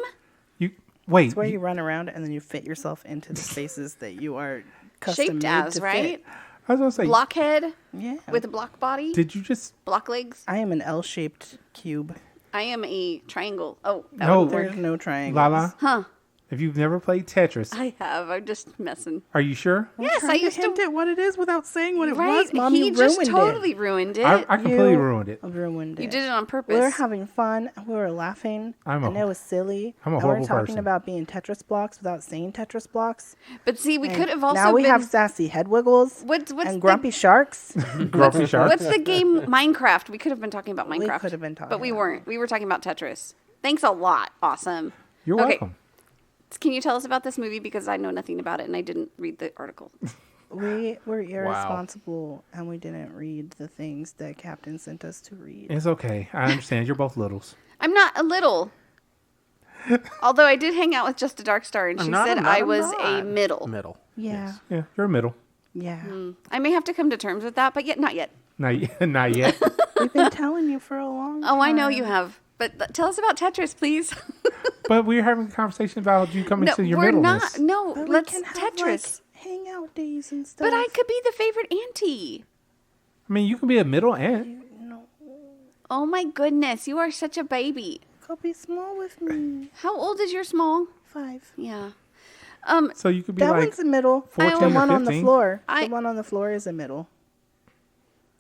You wait. It's where you run around and then you fit yourself into the spaces that you are custom Shaped made as, to right? fit. I was gonna say. Blockhead Yeah. with a block body. Did you just? Block legs. I am an L-shaped cube. I am a triangle. Oh, that No. would work. There's no triangles. Lala, Huh. if you've never played Tetris, I have. I'm just messing. are you sure? Yes, I Trying used to hint to. at what it is without saying what it Right. was. Mom, He you just ruined totally it. ruined it. I completely You ruined it. Ruined it. You did it on We purpose. were having fun. We were laughing. I'm a and it was silly. I'm a and horrible we were talking person. about being Tetris blocks without saying Tetris blocks. But see, we And could have also now we been. have sassy head wiggles What's and the- grumpy sharks. Grumpy shark. What's the game Minecraft? We could have been talking about Minecraft. could have been talking But we about weren't. We were talking about Tetris. Thanks a lot. Awesome. You're Okay. welcome. Can you tell us about this movie? Because I know nothing about it and I didn't read the article. We were irresponsible and we didn't read the things that Captain sent us to read. It's okay. I understand. You're both littles. I'm not a little. Although I did hang out with Just a Dark Star and she I'm not, said I'm not, I I'm was not. a middle. Middle. Yeah. Yeah, you're a middle. Yeah. I may have to come to terms with that, but yet not yet. Not yet. We've been telling you for a long time. Oh, I know you have. But tell us about Tetris, please. But we're having a conversation about you coming to your we're middleness. not. No, But let's we can have, Tetris. like, hangout days and stuff. But I could be the favorite auntie. I mean, you can be a middle and Oh my goodness, you are such a baby. Go be small with me. How old is your small? 5. Yeah. so you could be That like one's a middle. 14 The or one on the 15. floor. I- The one on the floor is a middle.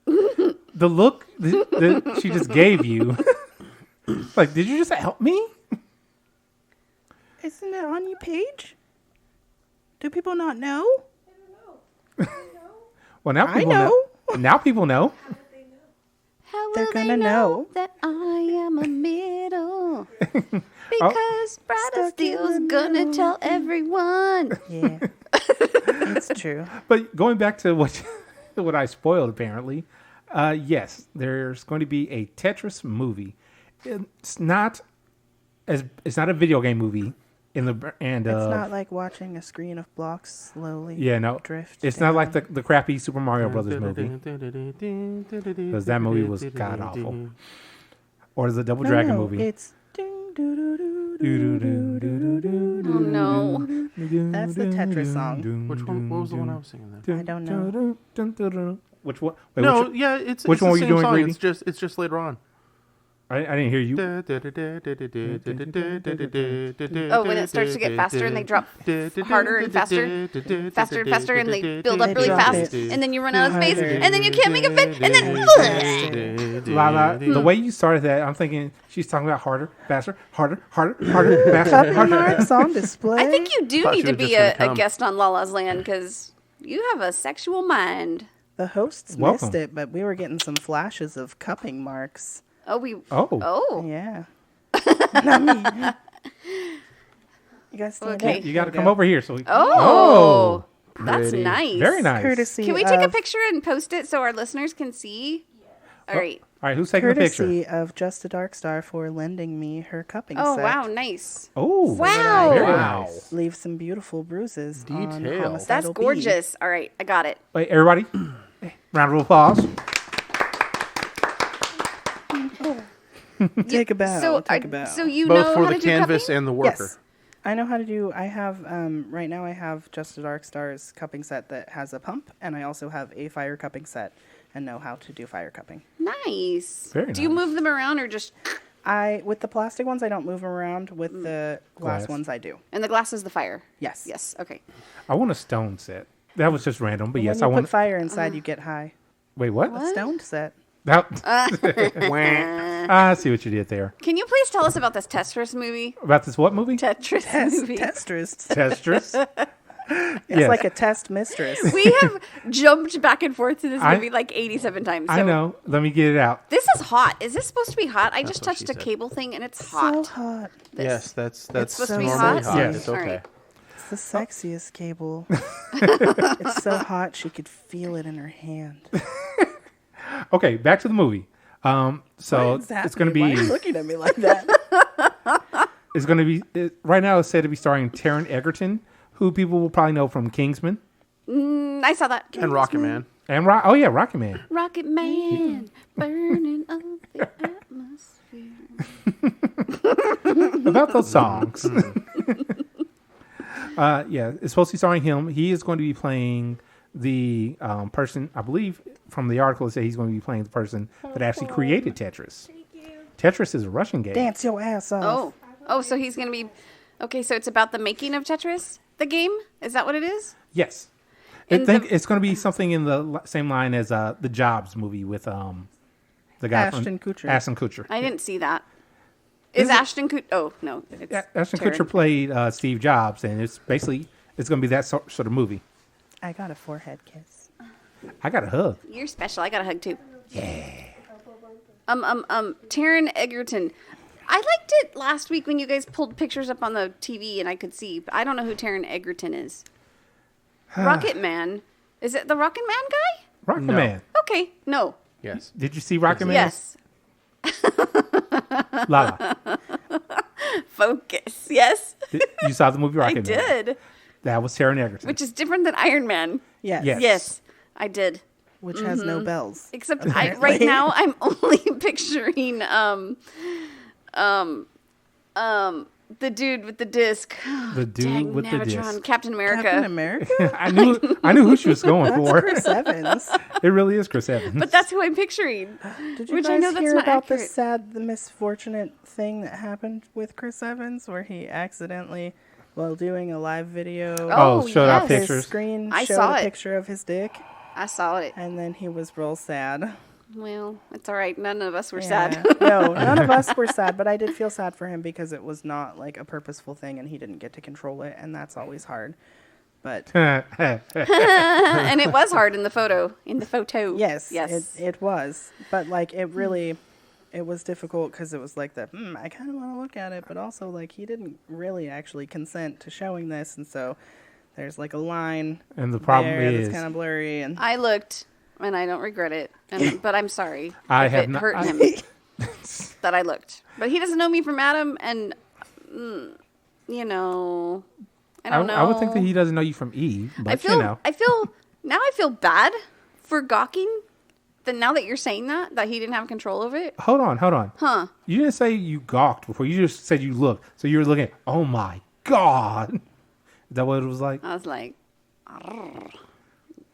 The look that she just gave you. Like, did you just help me? Isn't it on your page? Do people not know? Well, now I people know. Now people know. How They're will gonna they know. that I am a middle? Because Brat-of-Steel's gonna tell everyone. Yeah. It's true. But going back to what I spoiled, apparently, yes, there's going to be a Tetris movie. It's not a video game movie. It's not like watching a screen of blocks slowly drift. It's down. not like the crappy Super Mario Brothers movie, because that movie was god awful. Or the Double Dragon movie. It's Oh no. That's the Tetris song. Which one? What was the one I was singing there? I don't know. Which one? Wait, No, yeah, it's which the one were you same doing, song. Greedy? It's just later on. I didn't hear you. Oh, when it starts to get faster and they drop harder and faster, faster and faster, and they build up really drop fast, it and then you run out of space, harder. and then you can't make a fit, and then Lala, the way you started that, I'm thinking she's talking about harder, faster, harder, faster, Copy harder. marks on display. I think you do Thought need she to was be just gonna a come. guest on Lala's Land because you have a sexual mind. the hosts Welcome. missed it, but we were getting some flashes of cupping marks. Oh, Oh. Yeah. Not me. You guys stand Okay. up. You got to There come over here. So we, Oh, that's Pretty. nice. very nice. Courtesy Can we take a of- picture and post it so our listeners can see? All right. All right, who's taking the picture? Courtesy of Just a Dark Star for lending me her cupping Oh, set. wow, nice. Oh, Wow. very Wow. nice. Leave some beautiful bruises on Detail. homicidal That's bee. gorgeous. All right, I got it. Wait, everybody, round of applause. Take a bow. So, take a bow. so you Both know for how the to do canvas cupping? and the worker. Yes. I know how to do. I have right now. I have Just a Dark Star's cupping set that has a pump, and I also have a fire cupping set, and know how to do fire cupping. Nice. Very Do you nice. move them around or just? With the plastic ones, I don't move them around. With the glass Glass. ones, I do. And the glass is the fire. Yes. Yes. Okay. I want a stone set. That was just random, but When yes, you I put want. fire inside, you get high. Wait, what? A stone set. That, I see what you did there. Can you please tell us about this Tetris movie? About this what movie? Tetris movie. Tetris. Tetris. It's Yes. like a test mistress. We have jumped back and forth to this I- movie like 87 times. So I know. Let me get it out. This is hot. Is this supposed to be hot? I just what touched she a said. cable thing and it's So hot. hot. Yes, that's supposed to be normally hot? Yes. It's okay. All right. It's the sexiest cable. It's so hot she could feel it in her hand. Okay, back to the movie. So it's going to Why are you be. looking at me like that? It's going to be right now. It's said to be starring Taron Egerton, who people will probably know from Kingsman I saw that. And Rocket Man. and Rocket Man. Rocket Man burning up the atmosphere. About those songs. Yeah, it's supposed to be starring him. He is going to be playing the person, I believe, from the article. It said he's going to be playing the person that actually created Tetris. Tetris is a Russian game. Dance your ass off. Oh, so he's going to be. Okay, so it's about the making of Tetris, the game? Is that what it is? Yes. I In think the- it's going to be something in the same line as the Jobs movie with the guy Ashton from Kutcher. Ashton Kutcher. I didn't see that. Is Is it- Ashton Kutcher? Oh, no. It's Ashton Taron. Kutcher played Steve Jobs, and it's going to be that sort of movie. I got a forehead kiss. I got a hug. You're special. I got a hug too. Yeah. Taron Egerton. I liked it last week when you guys pulled pictures up on the TV and I could see, but I don't know who Taron Egerton is. Rocket Man. Is it the Rocket Man guy? Rocket No. Man. Okay. No. Yes. Did you see Rocket Man? Yes. Lala. Focus. Yes. You saw the movie I Rocket Man. did. That was Taron Egerton. which is different than Iron Man. Yes. Yes. Yes, I did. Which has no bells. Except right now, I'm only picturing the dude with the disc. The dude Dang, with the Navatron, disc. Captain America. Captain America? I knew who she was going for. Chris Evans. It really is Chris Evans. But that's who I'm picturing. Did you Which guys I know that's hear not about accurate. the misfortunate thing that happened with Chris Evans, where he accidentally, while doing a live video, showed off yes. pictures. his screen I showed saw a it. picture of his dick, I saw it. and then he was real sad. Well, it's all right. None of us were Yeah. sad. No, none of us were sad, but I did feel sad for him because it was not like a purposeful thing, and he didn't get to control it, and that's always hard. But And it was hard in the photo. yes, Yes. it was. But like it really, it was difficult because it was like I kind of want to look at it, but also like he didn't really actually consent to showing this, and so there's like a line. And the problem there is, that's kind of blurry, and I looked, and I don't regret it. But I'm sorry. I if have it not- hurt him that I looked. But he doesn't know me from Adam, and you know, I don't know. I would think that he doesn't know you from Eve, but I feel. you know. I feel bad for gawking. Now that you're saying that he didn't have control over it. Hold on. Huh? You didn't say you gawked before. You just said you looked. So you were looking. Oh my God! Is that what it was like? I was like, "Arrgh."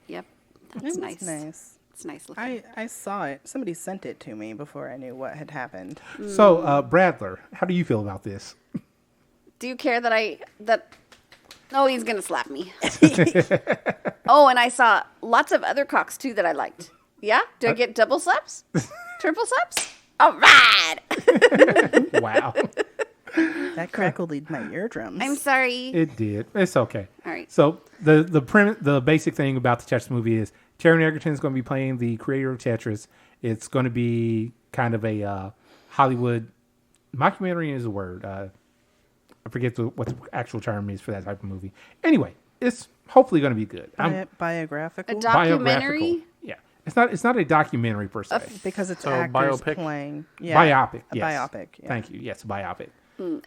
Yep, that's it was nice. nice. It's nice looking. I saw it. Somebody sent it to me before I knew what had happened. So, Bradler, how do you feel about this? Do you care that? Oh, he's gonna slap me. Oh, and I saw lots of other cocks too that I liked. Yeah? Do I get double slaps? Triple slaps? All right. Wow, That crackled my eardrums. I'm sorry. it did. It's okay. All right. So the basic thing about the Tetris movie is Taron Egerton is going to be playing the creator of Tetris. It's going to be kind of a Hollywood mockumentary is a word. I forget what the actual term is for that type of movie. Anyway, it's hopefully going to be good. Biographical? A documentary? Yeah, it's not a documentary per se. Because it's So, actors biopic? playing. Yeah, Biopic. A Yes. biopic. Yeah. Thank you. Yes, biopic.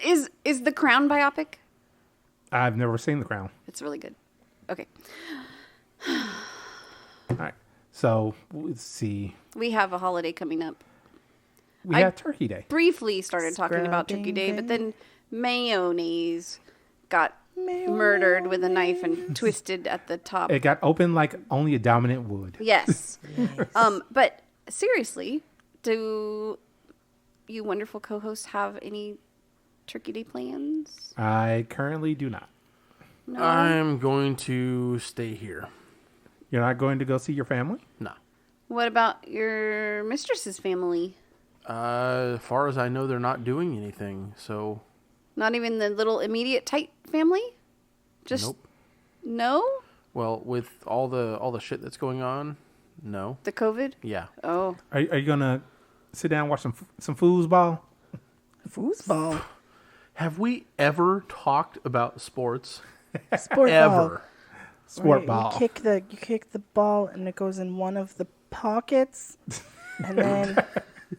Is The Crown biopic? I've never seen The Crown. It's really good. Okay. All right. So let's see. We have a holiday coming up. We I- have Turkey Day. Briefly started talking about Turkey Day, but then mayonnaise got murdered with a knife and twisted at the top. It got open like only a dominant would. Yes. But seriously, do you wonderful co-hosts have any Turkey Day plans? I currently do not. No. I'm going to stay here. You're not going to go see your family? No. What about your mistress's family? As far as I know, they're not doing anything. So Not even the little immediate tight family? Just nope. no? Well, with all the shit that's going on, no. The COVID? Yeah. Oh. Are you gonna sit down and watch some foosball? Foosball. Have we ever talked about sports? Sport Ever? ball. Sport Where ball. You kick the ball and it goes in one of the pockets, and then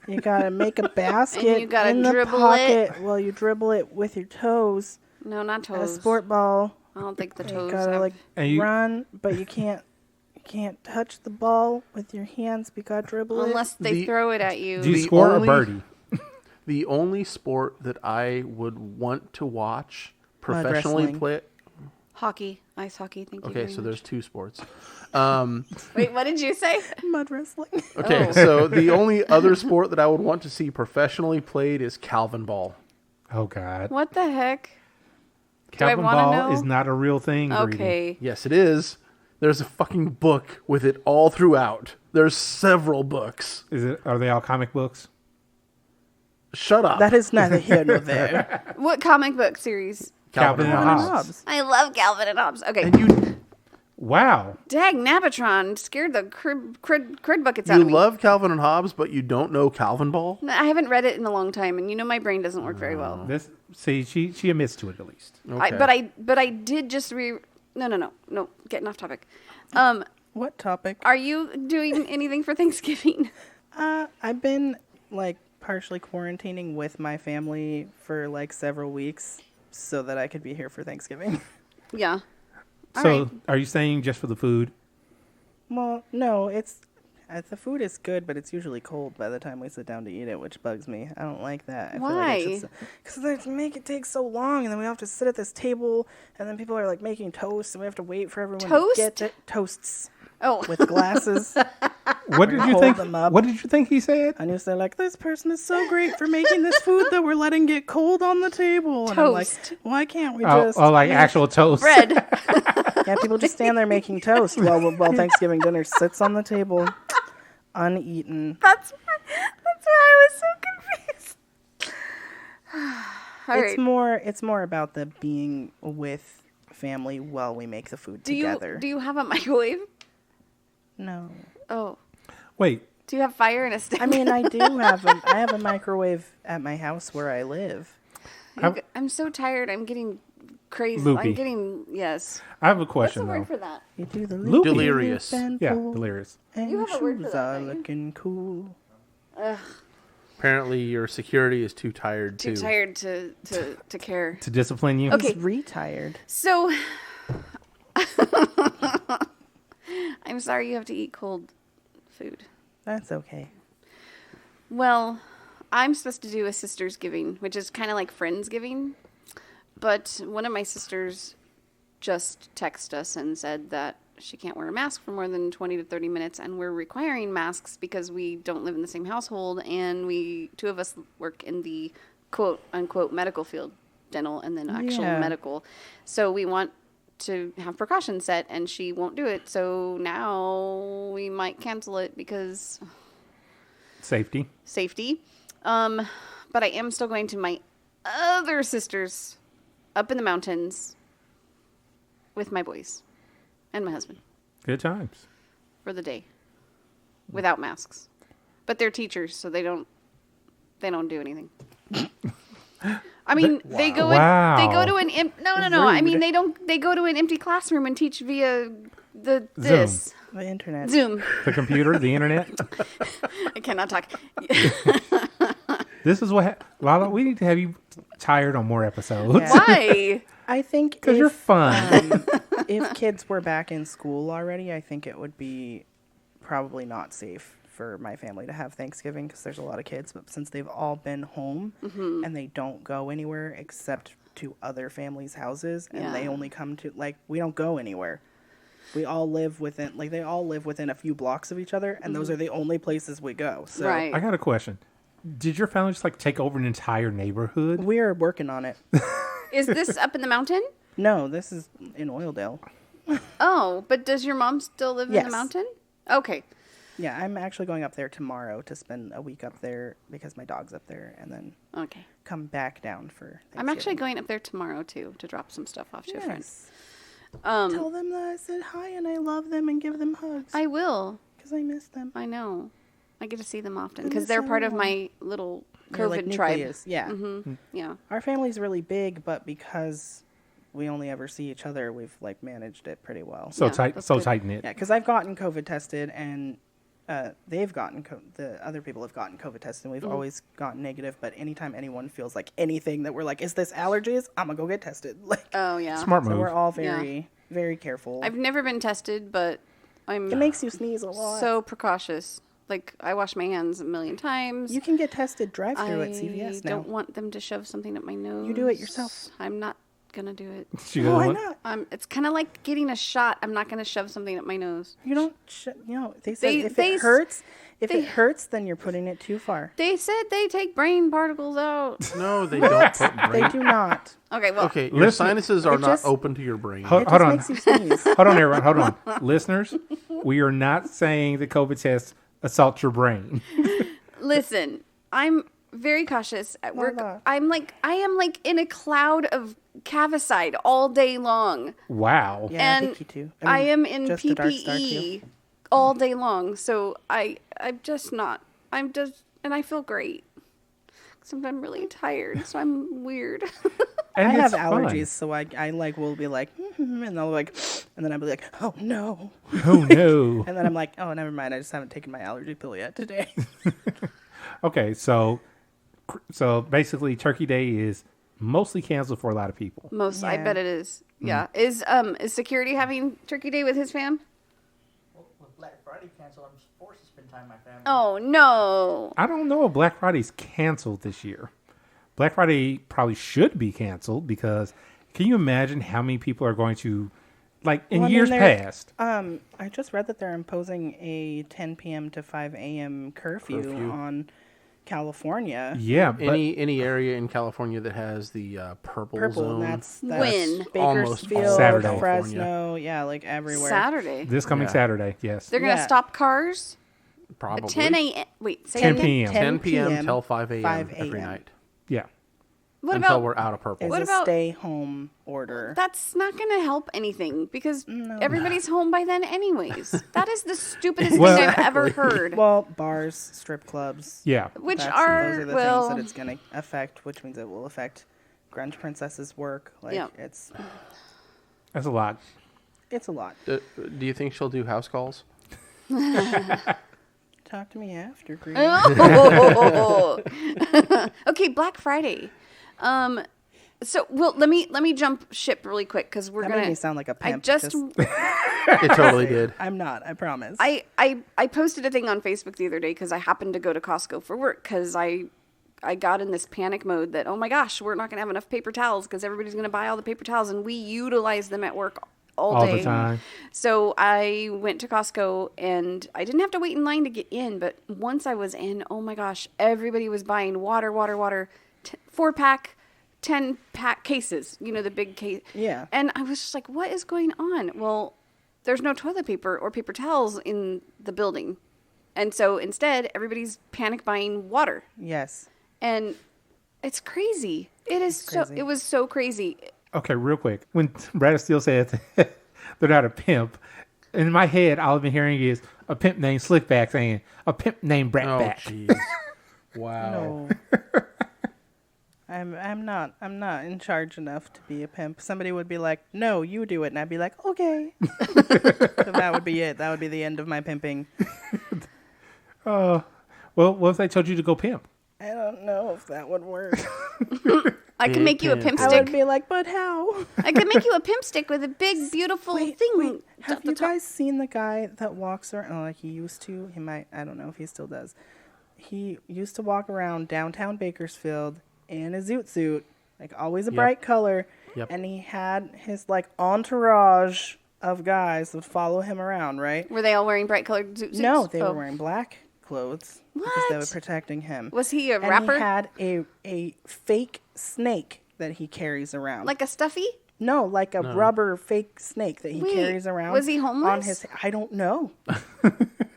you gotta make a basket And you gotta in the dribble pocket. Well, you dribble it with your toes. No, not A toes. sport ball. I don't think the You toes gotta have... like And you- run, but you can't touch the ball with your hands. You gotta dribble Unless they The- throw it at you. Do you The score only- or birdie? The only sport that I would want to watch professionally wrestling. play. Hockey. Ice hockey. Thank you Okay, very so much. there's two sports. Wait, what did you say? it. Mud wrestling. Okay, Oh. so the only other sport that I would want to see professionally played is Calvin ball. Oh God. What the heck? Calvin wanna ball know? is not a real thing. Greedy. Okay. Yes, it is. There's a fucking book with it all throughout. There's several books. Are they all comic books? Shut up. That is neither here nor there. What comic book series? Calvin and Calvin and Hobbes. Hobbes. I love Calvin and Hobbes. Okay. And you Wow. Dag Nabatron scared the crud buckets out you of me. love Calvin and Hobbes, but you don't know Calvin ball? I haven't read it in a long time, and you know my brain doesn't work very well. She admits to it at least. Okay. But I did just No, getting off topic. What topic? Are you doing anything for Thanksgiving? I've been like partially quarantining with my family for like several weeks so that I could be here for Thanksgiving. Yeah. So, right. are you saying just for the food? Well, no, it's the food is good, but it's usually cold by the time we sit down to eat it, which bugs me. I don't like that. I Why? Because they make it take so long, and then we have to sit at this table, and then people are like making toast, and we have to wait for everyone Toast? to get toasts Oh. with glasses. What did you Hold think? them up. What did you think he said? And you say like, this person is so great for making this food that we're letting get cold on the table. And I'm like, Toast. why can't we Oh, just like actual toast. Bread. Yeah, people just stand there making toast while Thanksgiving dinner sits on the table, uneaten. That's why I was so confused. All right. It's more about the being with family while we make the food together. Do you have a microwave? No. Oh. Wait, Do you have fire in a stick? I mean, I have a microwave at my house where I live. I'm so tired. I'm getting crazy. Loopy. I'm getting, yes. I have a What's the question word though. for that? You do the Loopy. Delirious. Yeah, delirious. And You your have a word for shoes that, are don't you? looking cool. Apparently, your security is too tired Too tired to care. To discipline you. Okay. He's retired. So, I'm sorry you have to eat cold food. That's okay. Well, I'm supposed to do a sister's giving, which is kind of like Friendsgiving. But one of my sisters just texted us and said that she can't wear a mask for more than 20 to 30 minutes, and we're requiring masks because we don't live in the same household, and two of us work in the quote-unquote medical field, dental and then actual medical. So we want to have precautions set, and she won't do it. So now we might cancel it because Safety. But I am still going to my other sisters up in the mountains with my boys and my husband Good times. for the day without masks. But they're teachers, so they don't do anything. I mean, they go Wow. they go to an no. I mean, they go to an empty classroom and teach via this The internet. Zoom. The computer, the internet. I cannot talk. This is what Lala. We need to have you tired on more episodes. Yeah. Why? I think Because you're fun. if kids were back in school already, I think it would be probably not safe for my family to have Thanksgiving because there's a lot of kids. But since they've all been home and they don't go anywhere except to other families' houses, and they only come to we don't go anywhere. We all live within they all live within a few blocks of each other, and those are the only places we go. So Right. I got a question. Did your family just take over an entire neighborhood? we're working on it. Is this up in the mountain? No, this is in Oildale. Oh, but does your mom still live in Yes. the mountain? Okay. Yeah, I'm actually going up there tomorrow to spend a week up there because my dog's up there, and then Okay. come back down for I'm actually Thanksgiving. going up there tomorrow too to drop some stuff off to a friend. Yes. Tell them that I said hi and I love them and give them hugs I will. because I miss them. I know. I get to see them often I because miss they're part of everyone. my little They're COVID like tribe. nucleus. Yeah. Yeah. Our family's really big, but because we only ever see each other, we've managed it pretty well. So Yeah, tight, that's so good. tight knit. Yeah, because I've gotten COVID tested and they've gotten the other people have gotten COVID tested, and we've always gotten negative. But anytime anyone feels like anything that we're like, is this allergies? I'm gonna go get tested. Oh yeah. Smart So move. we're all very careful. I've never been tested, but I'm It makes you sneeze a lot. so precautious. Like I wash my hands a million times. You can get tested drive-through at I CVS now. don't want them to shove something up my nose. You do it yourself. I'm not gonna do it. She doesn't Why want- not? It's kind of like getting a shot. I'm not gonna shove something up my nose. You don't. They said if they it hurts, it hurts, then you're putting it too far. They said they take brain particles out. No, they don't put They brain. do not. Okay, well, Okay, your Listen- sinuses are It not just- open to your brain. Hold It just on. makes you sneeze. Hold on, everyone. Hold on. Listeners, we are not saying the COVID test assaults your brain. listen, I'm very cautious at work. Lala. I am like in a cloud of Cavicide all day long. Wow. Yeah, I And think you too. I am in just the Dark Star PPE too. all day long. So I'm just not. I'm just, and I feel great. Sometimes I'm really tired, so I'm weird. And I have it's fun. allergies, so I will be like, and I'll and then I'll be like, oh no, Oh no. and then I'm like, oh never mind, I just haven't taken my allergy pill yet today. Okay, so basically, Turkey Day is mostly canceled for a lot of people. I Yeah. bet it is. Yeah. Is security having Turkey Day with his fam? Well, with Black Friday canceled, I'm forced to spend time with my family. Oh no. I don't know if Black Friday's canceled this year. Black Friday probably should be canceled because can you imagine how many people are going to, like in years past? I just read that they're imposing a 10 p.m. to 5 a.m. curfew on California. Yeah, but Any area in California that has the purple zone. That's When? Almost Bakersfield, Saturday. Fresno, yeah, like everywhere. Saturday. this coming Saturday, yes. They're gonna Yeah. stop cars Probably. at 10 a.m. Wait, say 10 that again? p.m. 10 p.m. till 5 5 a.m. every a.m. night. Yeah. What until about we're out of purple. Is What a about- stay-home order. That's not going to help anything because everybody's home by then, anyways. That is the stupidest Well- thing I've ever heard. Well, bars, strip clubs. Yeah. Which Those are, are the well, things that it's going to affect, which means it will affect Grunge Princess's work. Like Yeah. it's That's a lot. a lot. Do you think she'll do house calls? Talk to me after, Greedy. Oh. Okay, Black Friday. So, well, let me jump ship really quick because we're That gonna. made me sound like a I pimp. just It totally did. I'm not. I promise. I posted a thing on Facebook the other day because I happened to go to Costco for work because I got in this panic mode that, oh my gosh, we're not going to have enough paper towels because everybody's going to buy all the paper towels and we utilize them at work all day. The time. So I went to Costco and I didn't have to wait in line to get in, but once I was in, oh my gosh, everybody was buying water, 4-pack, 10-pack cases, you know, the big case. Yeah. And I was just like, what is going on? Well, there's no toilet paper or paper towels in the building. And so instead, everybody's panic buying water. Yes. And it's crazy. It is so, crazy. it was so crazy. Okay, real quick. When Brat-of-Steel said they're not a pimp, in my head, all I've been hearing is a pimp named Slickback saying, a pimp named Oh, Bratback. jeez. Wow. No. I'm not in charge enough to be a pimp. Somebody would be like, "No, you do it," and I'd be like, "Okay." So that would be it. That would be the end of my pimping. Well, what if they told you to go pimp? I don't know if that would work. I can make you a pimp I would stick. be like, "But how?" I can make you a pimp stick with a big, beautiful thing. Have you guys seen the guy that walks around? Oh, like he used to. He might. I don't know if he still does. He used to walk around downtown Bakersfield in a zoot suit, like always a bright color. Yep. And he had his like entourage of guys that would follow him around, right? Were they all wearing bright colored suits? No, they Oh. were wearing black clothes because they were What? protecting him. Was he a And rapper? he had a fake snake that he carries around. Like a stuffy? No, like a rubber fake snake that he Wait, carries around. was he homeless? On his, I don't know.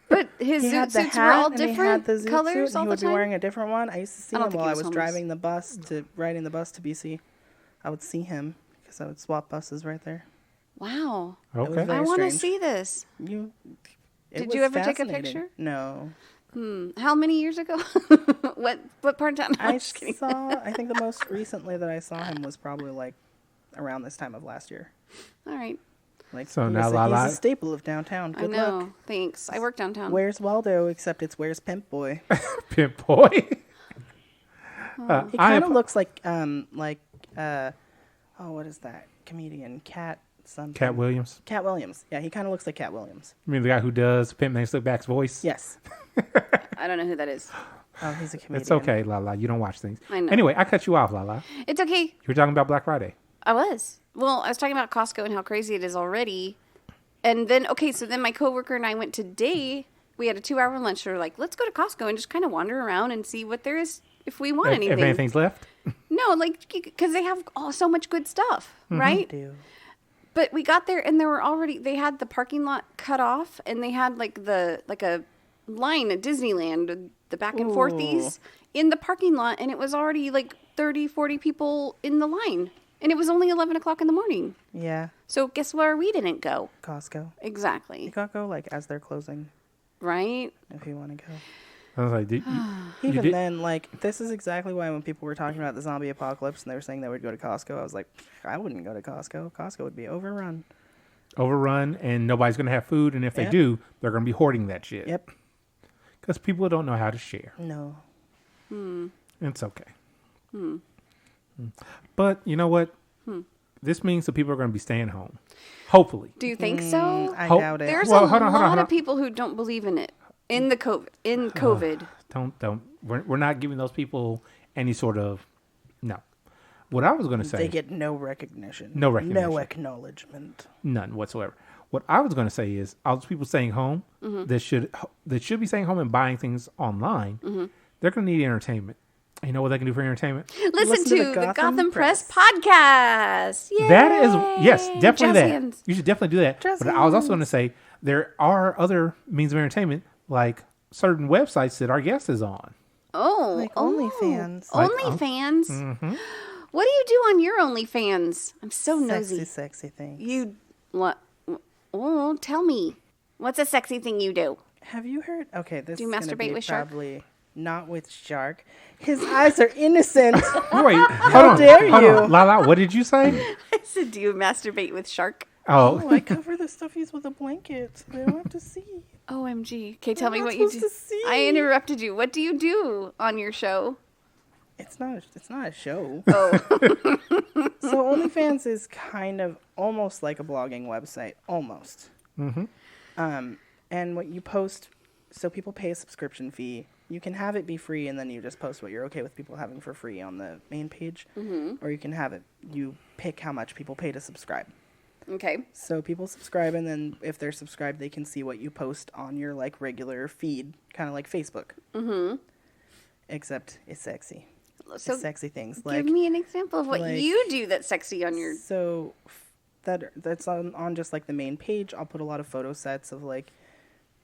But his He zoot had the suits were hat all and he had different the zoot colors suit, and all he the would be time? wearing a different one. I used to see I don't him think while he I was was homeless. driving the bus riding the bus to BC. I would see him because I would swap buses right there. Wow. It was Okay. very I want to strange. see this. You. Did was you ever take a fascinating. picture? No. How many years ago? what part of town? No, I'm I just kidding. saw. I think the most recently that I saw him was probably like around this time of last year. All right. Like So he's now a, Lala- he's a staple of downtown. I Good know. luck. Thanks. I work downtown. Where's Waldo? Except it's where's Pimp Boy. Pimp boy. He I kind of am- looks like what is that comedian? Cat something. Cat Williams. Cat Williams. Yeah, he kind of looks like Cat Williams. I mean, the guy who does Pimp named Slickback's voice. Yes. I don't know who that is. Oh, he's a comedian. It's okay, Lala. You don't watch things. I know. Anyway, I cut you off, Lala. It's okay. You were talking about Black Friday. I was. Well, I was talking about Costco and how crazy it is already. And then, okay, so then my coworker and I went today. We had a 2-hour lunch. We were like, let's go to Costco and just kind of wander around and see what there is if we want anything. If anything's left. No, like, because they have so much good stuff, right? Do. But we got there and there were already, they had the parking lot cut off and they had like a line at Disneyland, the back and forthies in the parking lot. And it was already like 30, 40 people in the line. And it was only 11 o'clock in the morning. Yeah. So guess where we didn't go? Costco. Exactly. You gotta go like as they're closing Right? if you want to go. I was like, did you Even did- then, like this is exactly why when people were talking about the zombie apocalypse and they were saying they would go to Costco, I was like, I wouldn't go to Costco. Costco would be overrun. overrun and nobody's going to have food. And if they Yep. do, they're going to be hoarding that shit. Yep. Because people don't know how to share. No. It's okay. But you know what? This means that people are going to be staying home. Hopefully. Do you think so? I doubt it. There's Hold a on, lot of people who don't believe in it. In COVID. Don't. We're not giving those people any sort of. No. What I was going to say. They get no recognition. No recognition. No acknowledgement. None whatsoever. What I was going to say is, all those people staying home that should be staying home and buying things online, they're going to need entertainment. You know what they can do for entertainment? Listen to the Gotham Press podcast. Yay! That is, yes, definitely Jazz that. hands. You should definitely do that. Jazz But I was also hands. going to say, there are other means of entertainment, like certain websites that our guest is on. Oh, Like OnlyFans. OnlyFans. What do you do on your OnlyFans? I'm so nosy. Sexy thing. You what? Oh, tell me. What's a sexy thing you do? Have you heard? Okay, this Do you is gonna masturbate be with shark? probably not with shark. His eyes are innocent. Wait, hold on. dare Hold you. on. Lala, what did you say? I said, do you masturbate with shark? Oh, Oh, I cover the stuffies with a blanket. So they don't have to see. OMG. Okay, tell me not what you do. supposed to see. I interrupted you. What do you do on your show? It's not a show. Oh, So OnlyFans is kind of almost like a blogging website, almost. And what you post, so people pay a subscription fee. You can have it be free, and then you just post what you're okay with people having for free on the main page, or you can have it. You pick how much people pay to subscribe. okay. So people subscribe, and then if they're subscribed, they can see what you post on your like regular feed, kind of like Facebook. Except it's sexy. So It's sexy things give like me an example of what like- you do that's sexy on your. So that's on just like the main page. I'll put a lot of photo sets of like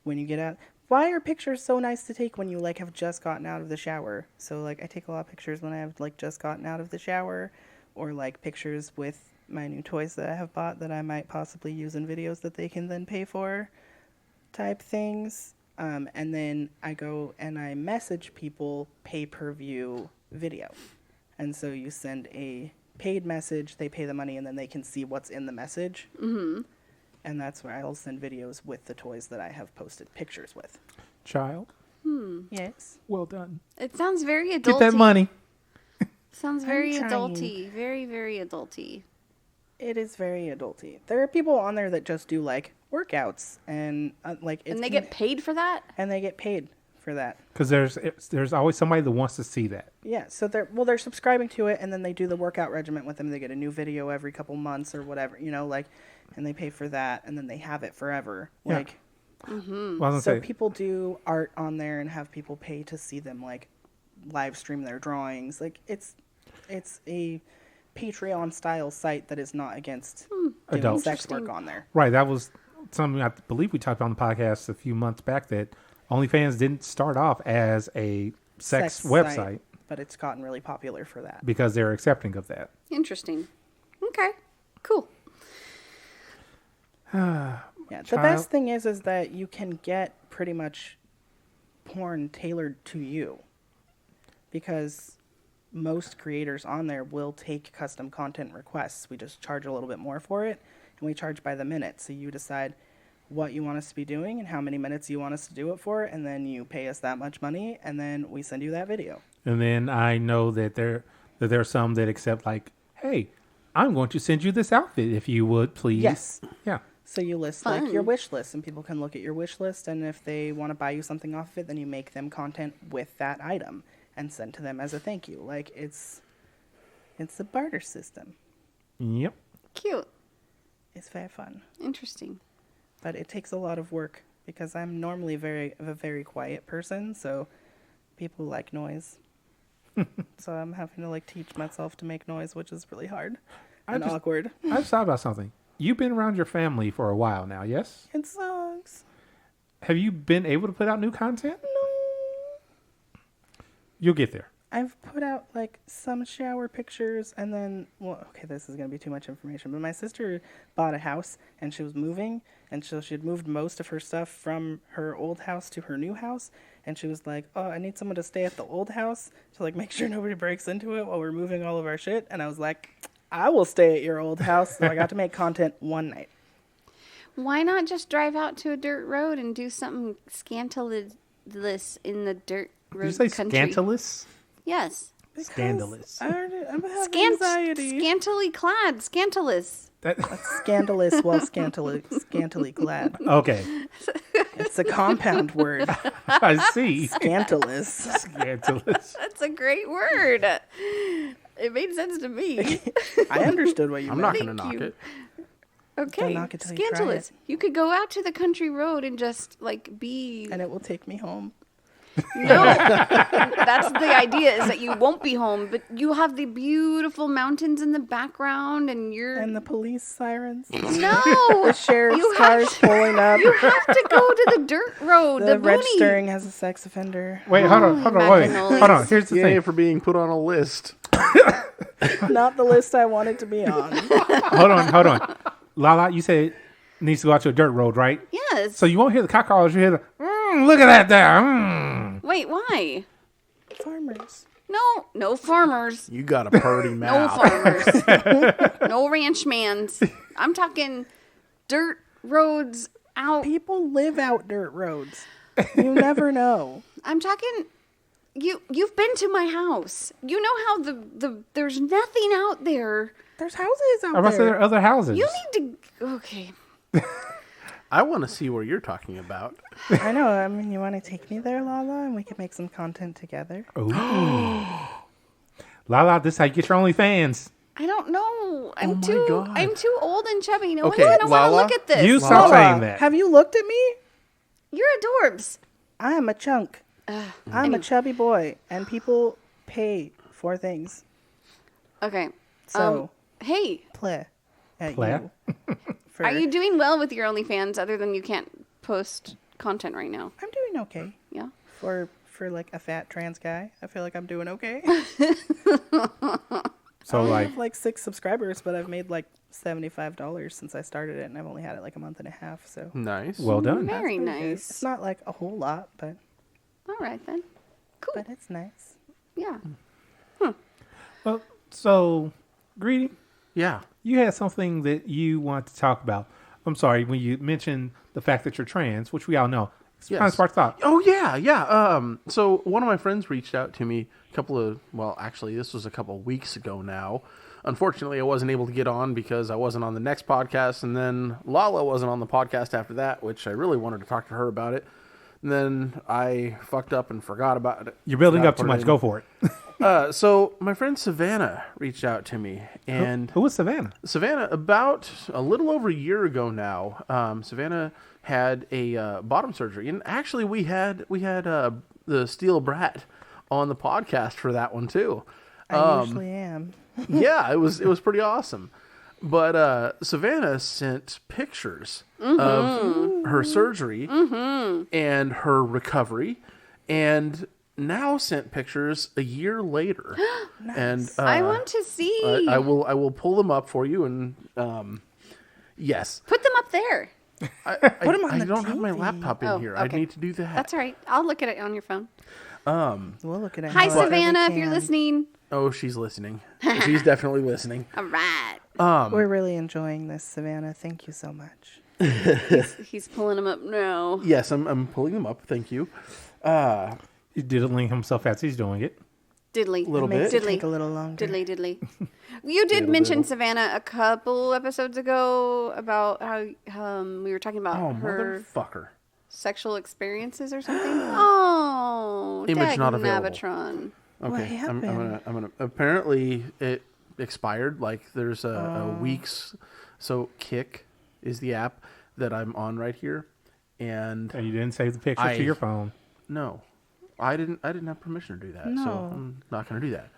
when you get out. Why are pictures so nice to take when you like have just gotten out of the shower? So like I take a lot of pictures when I have like just gotten out of the shower, or like pictures with my new toys that I have bought that I might possibly use in videos that they can then pay for, type things. And then I go and I message people pay-per-view video. And so you send a paid message, they pay the money, and then they can see what's in the message. And that's where I'll send videos with the toys that I have posted pictures with. child. Yes. Well done. It sounds very adulty. Get that money. Sounds very trying. adulty. Very, very adulty. It is very adulty. There are people on there that just do like workouts and like it's And they get paid for that? and they get paid for that. Because there's always somebody that wants to see that. Yeah, so they're subscribing to it, and then they do the workout regimen with them. They get a new video every couple months or whatever, like, and they pay for that, and then they have it forever. Yeah. Like, Well, I was gonna so say, people do art on there and have people pay to see them like live stream their drawings. Like it's a Patreon style site that is not against doing Adults. sex work on there. right, that was something I believe we talked about on the podcast a few months back, that OnlyFans didn't start off as a sex website site, but it's gotten really popular for that. because they're accepting of that. Interesting. Okay. Cool. Yeah, the Child- best thing is that you can get pretty much porn tailored to you, because most creators on there will take custom content requests. We just charge a little bit more for it, and we charge by the minute. So you decide what you want us to be doing and how many minutes you want us to do it for, and then you pay us that much money, and then we send you that video. And then I know that there are some that accept, like, hey, I'm going to send you this outfit if you would please. Yes. Yeah. So you list Fun. like your wish list, and people can look at your wish list, and if they want to buy you something off of it, then you make them content with that item and send to them as a thank you. Like it's a barter system. Yep. Cute. It's very fun, Interesting. but it takes a lot of work because I'm normally a very quiet person, so people like noise. So I'm having to like teach myself to make noise, which is really hard and awkward. I just thought about something. You've been around your family for a while now, yes? It sucks. Have you been able to put out new content? No. You'll get there. I've put out like some shower pictures, and then, well, okay, this is going to be too much information, but my sister bought a house and she was moving, and so she had moved most of her stuff from her old house to her new house, and she was like, oh, I need someone to stay at the old house to like make sure nobody breaks into it while we're moving all of our shit. And I was like, I will stay at your old house. So I got to make content one night. Why not just drive out to a dirt road and do something scandalous in the dirt road Did you say country? scandalous? Yes. Scandalous. I'm having anxiety. Scantily clad, scandalous. That's scandalous while scantily clad. Okay. It's a compound word. I see. Scandalous. Scandalous. That's a great word. It made sense to me. I understood what you I'm meant. not going to knock you. it. Okay, Don't knock it till you try scandalous. it. You could go out to the country road and just like be. And it will take me home. No, that's the idea. Is that you won't be home, but you have the beautiful mountains in the background, and you're. And the police sirens. No, The sheriff's You cars pulling up. you have to go to the dirt road. The The boony. registering has a sex offender. Wait, hold on, wait. Magnolia. Hold on. Here's the Yay thing. for being put on a list. Not the list I wanted to be on. Hold on. Lala, you said it needs to go out to a dirt road, right? Yes. So you won't hear the cock callers. You hear the, look at that there. Wait, why? Farmers. No farmers. You got a purty No mouth. farmers. No ranchmans. I'm talking dirt roads out. People live out dirt roads. You never know. I'm talking. You've been to my house. You know how the there's nothing out there. There's houses out I must say there there. are other houses. You need to. Okay. I want to see where you're talking about. I know. I mean, you want to take me there, Lala, and we can make some content together. Ooh. Lala, this is how you get your OnlyFans. I don't know. I'm my too. God. I'm too old and chubby. No Okay, one's gonna want to Lala, look at this. You stop saying that. Have you looked at me? You're adorbs. I am a chunk. I'm a chubby boy, and people pay for things. Okay. So Hey, play at Play? you. For, are you doing well with your OnlyFans? Other than you can't post content right now. I'm doing okay. Yeah. For like a fat trans guy, I feel like I'm doing okay. So I like, have like 6 subscribers, but I've made like $75 since I started it, and I've only had it like a month and a half. So Nice. well done. Very pretty good. nice. It's not like a whole lot, but All right then. Cool. it's nice. Yeah. Well, so Greedy, Yeah. you had something that you want to talk about. I'm sorry, when you mentioned the fact that you're trans, which we all know, it's kind of Yes. sparked thought. Oh yeah. So one of my friends reached out to me actually this was a couple of weeks ago now. Unfortunately, I wasn't able to get on because I wasn't on the next podcast, and then Lala wasn't on the podcast after that, which I really wanted to talk to her about it. And then I fucked up and forgot about it. You're building Forgot up to too put it much. in. Go for it. So my friend Savannah reached out to me, and Who was Savannah? Savannah, about a little over a year ago now, Savannah had a bottom surgery, and actually we had the Steel Brat on the podcast for that one too. I usually am. Yeah, it was pretty awesome. But Savannah sent pictures of her surgery and her recovery, and now sent pictures a year later. Nice. And I want to see. I will pull them up for you, and yes, Put them up there. I them on I the don't have my TV. laptop in Oh, here. I okay. need to do that. That's all right. I'll look at it on your phone. We'll look at it. Hi, however we Savannah, if you're can. listening. Oh, she's listening. She's definitely listening. All right. We're really enjoying this, Savannah. Thank you so much. He's pulling them up now. Yes, I'm pulling them up. Thank you. He's diddling himself as he's doing it. Diddly. Little Makes bit. it take a little longer. Diddly. You did mention Savannah a couple episodes ago about how we were talking about Oh, her motherfucker. sexual experiences or something. Oh, Image not available. Navatron. Okay, I'm happened? gonna. Apparently, it expired. Like there's a week's. So Kick is the app that I'm on right here, and And you didn't save the picture to your phone. No, I didn't have permission to do that, so No. I'm not gonna do that.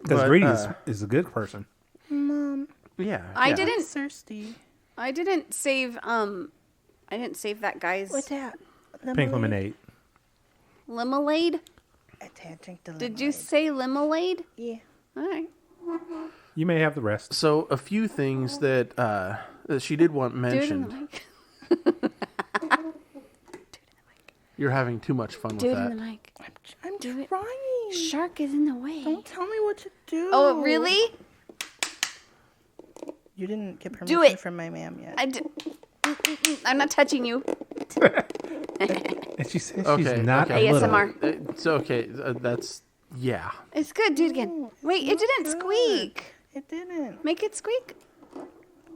Because But, Greedy is a good person. Mom, Yeah, I yeah. didn't. thirsty. I didn't save. I didn't save that guy's What's that? Pink lemonade. limelade. I can't drink the Did you say limelade? Yeah. All right. You may have the rest. So a few things that she did want Do it in the mentioned. mic. You're having too much fun Do with it that. in the mic. I'm Do it. trying. Shark is in the way. Don't tell me what to do. Oh, really? You didn't get Do permission it. from my ma'am yet. I'm not touching you. And she says Okay, she's not okay. a little. ASMR. It's okay. That's Yeah. It's good. Do it again. Wait, it didn't squeak. It didn't. Make it squeak.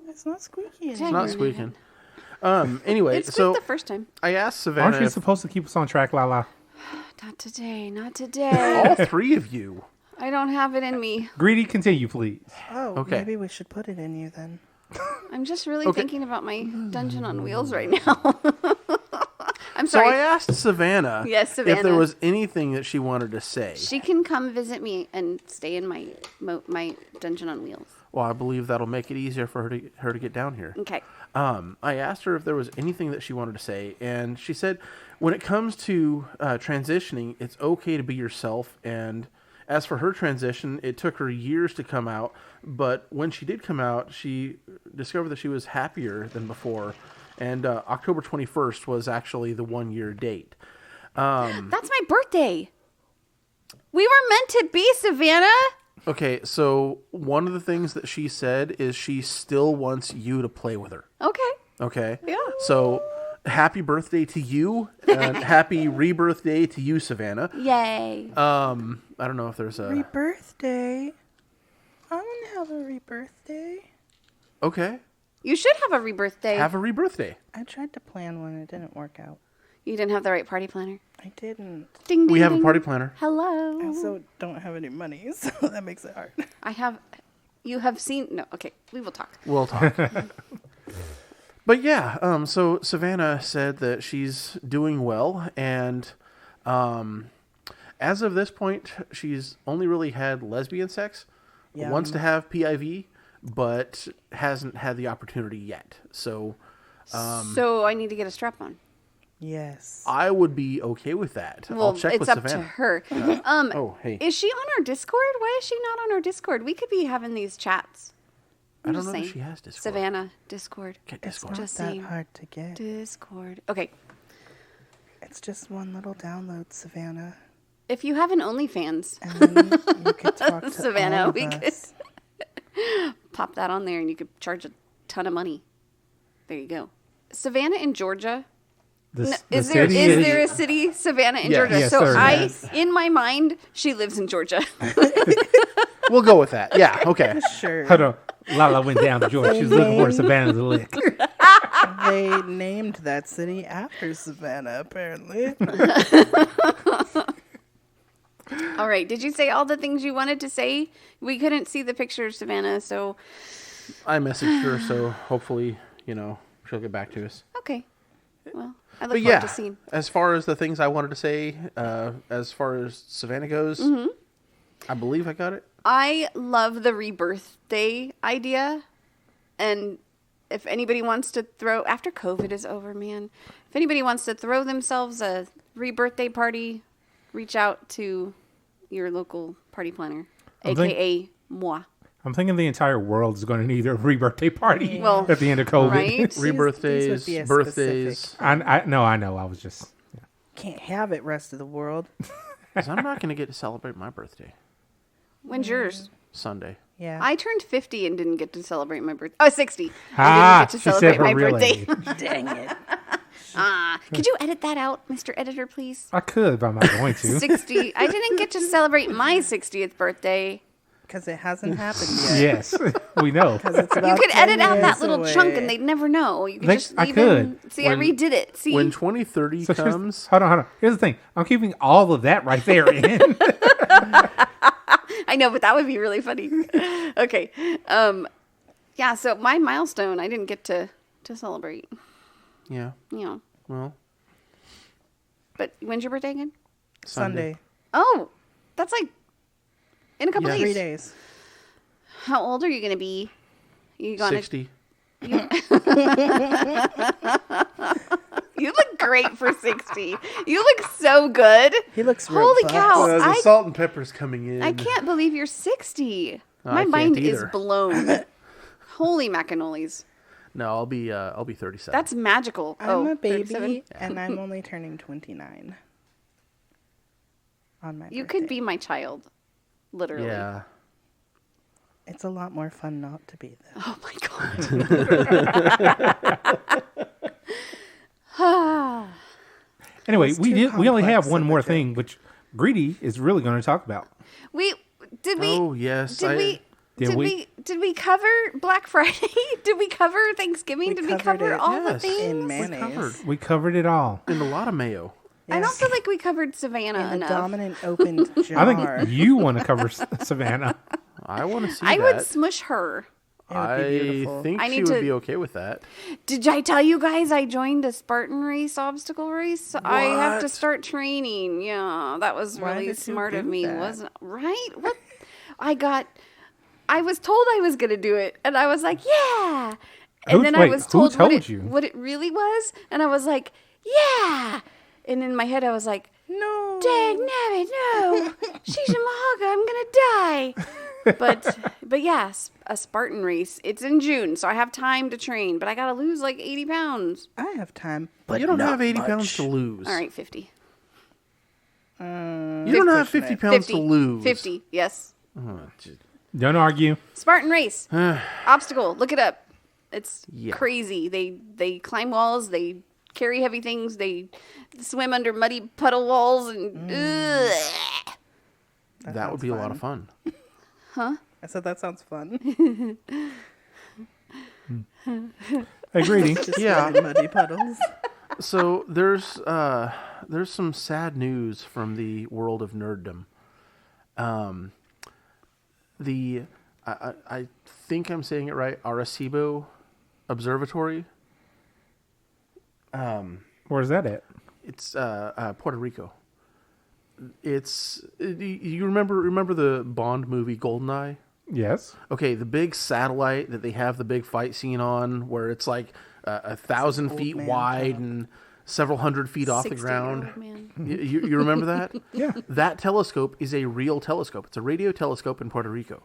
It's not squeaky. It's not squeaking. Anyway, It squeaked so the first time. I asked Savannah. Aren't you supposed to keep us on track, Lala? Not today. Not today. all three of you. I don't have it in me. Greedy, continue, please. Oh, Okay. maybe we should put it in you then. I'm just really thinking about my Dungeon on Wheels right now. I'm So I sorry. asked Savannah, Yes, if there Savannah. was anything that she wanted to say. She can come visit me and stay in my Dungeon on Wheels. Well, I believe that'll make it easier for her to get down here. Okay. I asked her if there was anything that she wanted to say, and she said, when it comes to transitioning, it's okay to be yourself. And as for her transition, it took her years to come out, but when she did come out, she discovered that she was happier than before. And October 21st was actually the 1-year date. That's my birthday. We were meant to be, Savannah. Okay, so one of the things that she said is she still wants you to play with her. Okay. Okay? Yeah. So happy birthday to you, and happy rebirth day to you, Savannah. Yay. I don't know if there's a... Rebirth day. I want to have a rebirth day. Okay. You should have a rebirth day. Have a rebirth day. I tried to plan one. It didn't work out. You didn't have the right party planner. I didn't. Ding, ding, We have a ding. party planner. Hello. I also don't have any money, so that makes it hard. You have seen... No, okay. We will talk. We'll talk. But yeah, so Savannah said that she's doing well, and as of this point, she's only really had lesbian sex, wants to have PIV, but hasn't had the opportunity yet. So So I need to get a strap on. Yes. I would be okay with that. Well, I'll check it's with up Savannah. to her. Oh, hey. Is she on our Discord? Why is she not on our Discord? We could be having these chats. I I'm don't just know saying. if she has Discord. Savannah, Discord. Get It's Discord. not Just that saying. hard to get. Discord. Okay. It's just one little download, Savannah. If you have an OnlyFans, And then you could talk to Savannah, all of we us. could pop that on there and you could charge a ton of money. There you go. Savannah in Georgia. Is there a city, Savannah in Yes. Georgia? Yes, So there is. in my mind, she lives in Georgia. We'll go with that. Yeah, okay. Sure. Hold on. Lala went down to Georgia. She's looking for Savannah to lick. They named that city after Savannah, apparently. All right. Did you say all the things you wanted to say? We couldn't see the picture of Savannah, so I messaged her, so hopefully, she'll get back to us. okay. Well, I look But forward yeah, to seeing. as far as the things I wanted to say, as far as Savannah goes, Mm-hmm. I believe I got it. I love the rebirth day idea. And if anybody wants to throw, after COVID is over, man, if anybody wants to throw themselves a rebirth day party, reach out to your local party planner, a.k.a. moi. I'm thinking the entire world is going to need a rebirthday party Well, at the end of COVID. right? Rebirth these would days, be a birthdays. specific- I know. I was just... Can't have it, rest of the world. 'Cause I'm not going to get to celebrate my birthday When's yours? Sunday. Yeah. I turned 50 and didn't get to celebrate my birthday. Oh, 60. Ah, I didn't get to she said celebrate her my real birthday. age. Dang it. Could you edit that out, Mr. Editor, please? I could, but I'm not going to. 60. I didn't get to celebrate my 60th birthday. Because it hasn't happened yet. Yes, we know. 'Cause it's You about could 10 edit out that years little away. chunk and they'd never know. You could They- just I leave could. in. See, I redid it. See, When 2030 So here's- comes, hold on. Here's the thing. I'm keeping all of that right there in. I know, but that would be really funny. Okay. Yeah, so my milestone, I didn't get to celebrate. yeah, well, But when's your birthday again? Sunday. Oh, that's like in a couple Yeah. days. 3 days. How old are you going to be? You gonna 60. You look great for 60. You look so good. He looks Holy robust. cow. the I salt and pepper's coming in. I can't believe you're 60. I My can't mind is either. blown. Holy macanoles. No, I'll be 37. That's magical. I'm a baby, 37? and I'm only turning 29 on my You birthday. could be my child. Literally. yeah. It's a lot more fun not to be, though. Oh my god. Anyway, It's we too only have complex one of a more joke. thing, which Greedy is really going to talk about. Did we? Oh yes. Did we cover Black Friday? Did we cover Thanksgiving? Did we cover all the things? In mayonnaise. We covered it all. And a lot of mayo. I don't feel like we covered Savannah In the enough. dominant opened jar. I think you want to cover Savannah. I want to see I that. would smush her. I think I she need would to- be okay with that. Did I tell you guys I joined a Spartan race obstacle race? I have to start training. Yeah, that was Why really did you smart of do me, that? wasn't right? What? I was told I was gonna do it, and I was like, yeah. And then I was told what it really was, and I was like, yeah. And in my head, I was like, No. dang nabbit, no, she's a Mahaga, I'm gonna die. But yes, a Spartan race. It's in June, so I have time to train, but I gotta lose like 80 pounds. I have time, But but you don't not have 80 much. pounds to lose. All right, 50. You don't have 50 pounds to lose. 50, yes. Oh, j- Don't argue. Spartan race. Obstacle. Look it up. It's Yeah. crazy. They climb walls. They carry heavy things. They swim under muddy puddle walls. And ugh. that would be a lot of fun. Huh? I said that sounds fun. Hey, Greedy. Just Yeah. in muddy puddles. So there's some sad news from the world of nerddom. I think I'm saying it right. Arecibo Observatory. Where's that at? It's Puerto Rico. You remember the Bond movie Goldeneye? Yes. Okay, the big satellite that they have the big fight scene on, where it's like 1,000 feet man wide and several hundred feet off the 60-year-old ground. man. You remember that? Yeah. That telescope is a real telescope. It's a radio telescope in Puerto Rico.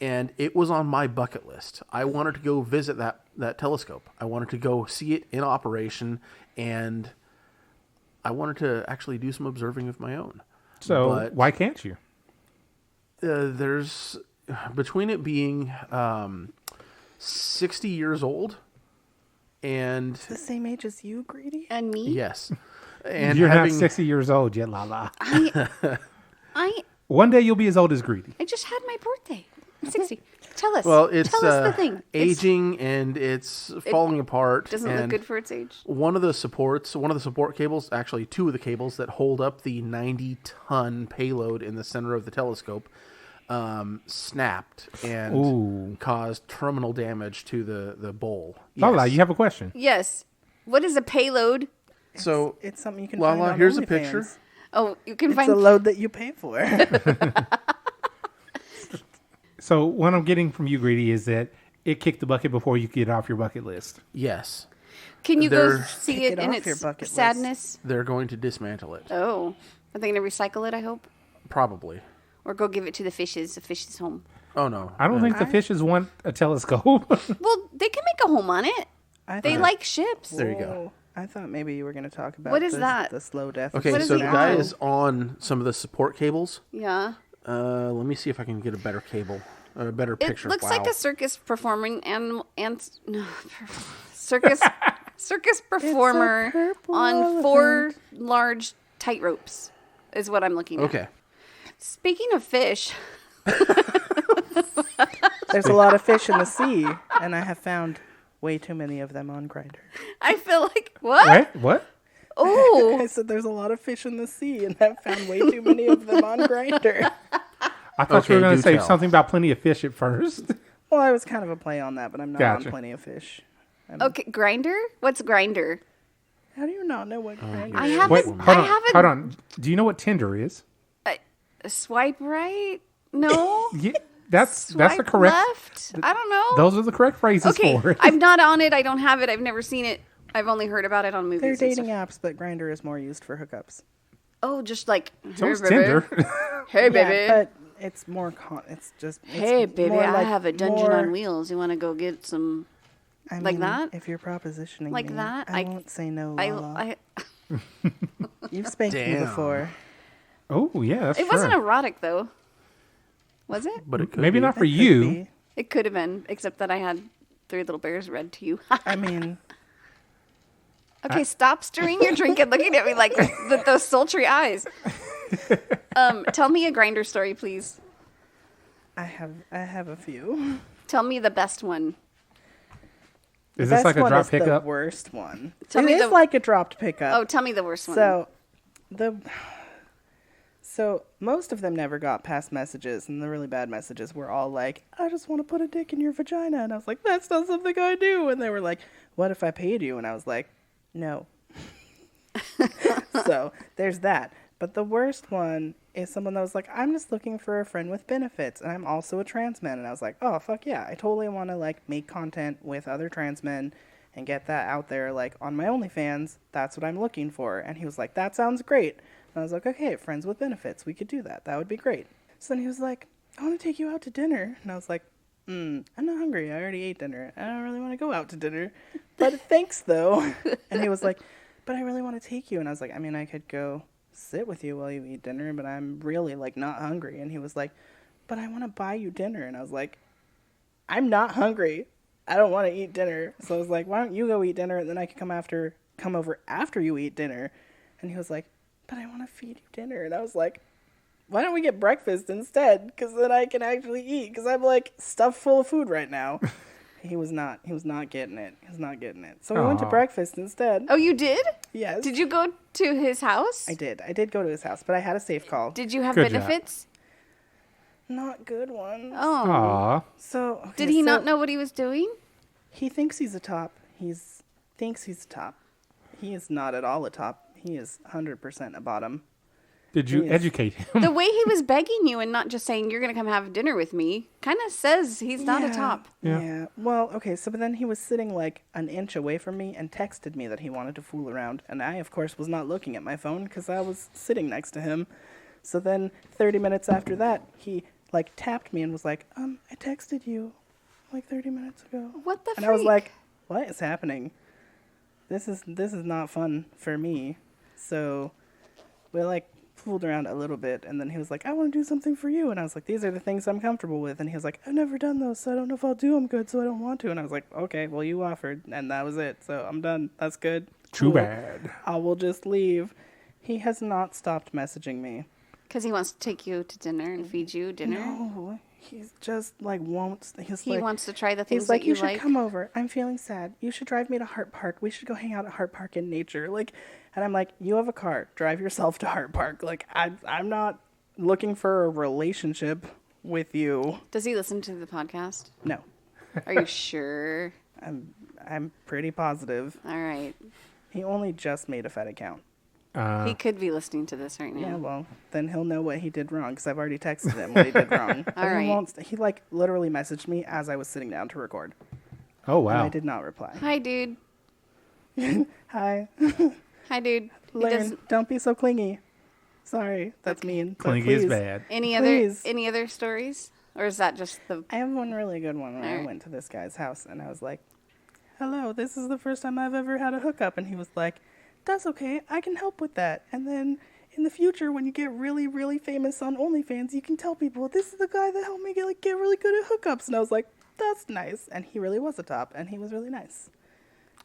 And it was on my bucket list. I wanted to go visit that telescope. I wanted to go see it in operation, and I wanted to actually do some observing of my own. So But- why can't you? There's, between it being 60 years old and The same age as you, Greedy? And me? yes, and You're having, not 60 years old yet, Lala. I One day you'll be as old as Greedy. just had my birthday. 60. Tell us. well, it's Tell us the thing. aging and it's falling apart. Doesn't and look good for its age. One of the support cables, actually two of the cables that hold up the 90-ton payload in the center of the telescope, snapped and caused terminal damage to the bowl. Lala, Yes. you have a question. Yes. What is a payload? So It's something you can Lala, find on here's a OnlyFans. picture. Oh, you can It's find a load that you pay for. So what I'm getting from you, Greedy, is that it kicked the bucket before you could get off your bucket list. Yes, Can you go They're- see Kick it it in off your its bucket list. sadness? they're going to dismantle it. Oh. Are they going to recycle it, I hope? Probably. Or go give it to the fishes. The fishes' home. Oh no. I don't think the fishes want a telescope. Well, they can make a home on it. I They thought- like ships. There you go. Whoa. I thought maybe you were going to talk about What is that? the slow death. Okay, What is so it the guy on? is on some of the support cables. Yeah. Let me see if I can get a better cable, a better picture. It looks Wow. like a circus performing animal no, circus performer purple on 4 large tightropes is what I'm looking at. Okay. Speaking of fish, There's a lot of fish in the sea, and I have found way too many of them on Grindr. I feel like what? Right? What? Oh, I said there's a lot of fish in the sea, and I've found way too many of them on Grindr. I thought Okay, you were going do to say tell. something about plenty of fish at first. Well, I was kind of a play on that, but I'm not Gotcha. on Plenty of Fish. okay. Grinder? What's grinder? How do you not know what Grindr I is? haven't. Wait, I hold on. haven't. Hold on. Do you know what Tinder is? Swipe right? No. Yeah, that's the Swipe correct. left? I don't know. Those are the correct phrases Okay, for it. I'm not on it. I don't have it. I've never seen it. I've only heard about it on movies. They're and dating stuff. apps, but Grindr is more used for hookups. Oh, just like So hey, is baby. Tinder. Hey, baby. Yeah, but it's more it's just it's Hey, baby, more I like have a dungeon more- on wheels. You want to go get some? I like mean, that? If you're propositioning Like me, that? I won't say no, Lala. I You've spanked me Damn. before. Oh yeah, that's it true. wasn't erotic though, was it? But it could Maybe be. not for That could you. be. It could have been, except that I had 3 little bears read to you. I mean, Okay, stop stirring your drink and looking at me like with those sultry eyes. Tell me a Grindr story, please. I have a few. Tell me the best one. Is this like a drop pickup? The worst one. Tell me it is like a dropped pickup. Oh, tell me the worst one. So most of them never got past messages, and the really bad messages were all like, "I just want to put a dick in your vagina," and I was like, "That's not something I do." And they were like, "What if I paid you?" And I was like, "No." So there's that. But the worst one is someone that was like, "I'm just looking for a friend with benefits, and I'm also a trans man." And I was like, "Oh, fuck yeah. I totally want to, like, make content with other trans men and get that out there, like, on my OnlyFans. That's what I'm looking for." And he was like, "That sounds great." And I was like, "Okay, friends with benefits. We could do that. That would be great." So then he was like, "I want to take you out to dinner." And I was like, I'm not hungry. I already ate dinner. I don't really want to go out to dinner. But thanks, though." And he was like, "But I really want to take you." And I was like, "I mean, I could go sit with you while you eat dinner, but I'm really, like, not hungry." And he was like, "But I want to buy you dinner." And I was like, "I'm not hungry. I don't want to eat dinner." So I was like, "Why don't you go eat dinner, and then I can come over after you eat dinner?" And he was like, "But I want to feed you dinner." And I was like, "Why don't we get breakfast instead? Because then I can actually eat. Because I'm, like, stuffed full of food right now." He was not getting it. He was not getting it. So we went to breakfast instead. Oh, you did? Yes. Did you go to his house? I did. I did go to his house, but I had a safe call. Did you have Good benefits? Not good ones. Oh. Aw. So okay, Did he not know what he was doing? He thinks he's a top. Thinks he's a top. He is not at all a top. He is 100% a bottom. Did you educate him? The way he was begging you and not just saying, "You're going to come have dinner with me," kind of says he's not a top. Yeah. Well, okay, so but then he was sitting like an inch away from me and texted me that he wanted to fool around. And I, of course, was not looking at my phone because I was sitting next to him. So then 30 minutes after that, he like tapped me and was like, I texted you like 30 minutes ago. What the And freak? I was like, what is happening? This is not fun for me. So we like fooled around a little bit, and then he was like, "I want to do something for you," and I was like, "These are the things I'm comfortable with," and he was like, "I've never done those, so I don't know if I'll do them good, so I don't want to," and I was like, "Okay, well, you offered, and that was it, so I'm done. That's good. Too bad. I will just leave." He has not stopped messaging me. Because he wants to take you to dinner and feed you dinner? No, he's just like wants. He wants to try the things he's like, that you "You should like. come over. I'm feeling sad. You should drive me to Hart Park. We should go hang out at Hart Park in nature." Like, and I'm like, "You have a car. Drive yourself to Hart Park." Like, I'm not looking for a relationship with you. Does he listen to the podcast? No. Are you sure? I'm pretty positive. All right. He only just made a Fed account. He could be listening to this right now. Yeah, well, then he'll know what he did wrong because I've already texted him what he did wrong. All right. He like literally messaged me as I was sitting down to record. Oh, wow. And I did not reply. Hi, dude. Hi. Hi, dude. He Learn. doesn't- Don't be so clingy. Sorry, that's mean. but Clingy is please. bad. Any other stories? Or is that just the... I have one really good one where All I right. went to this guy's house and I was like, "Hello, this is the first time I've ever had a hookup," and he was like, "That's okay, I can help with that. And then in the future, when you get really, really famous on OnlyFans, you can tell people, this is the guy that helped me get really good at hookups." And I was like, "That's nice." And he really was a top, and he was really nice.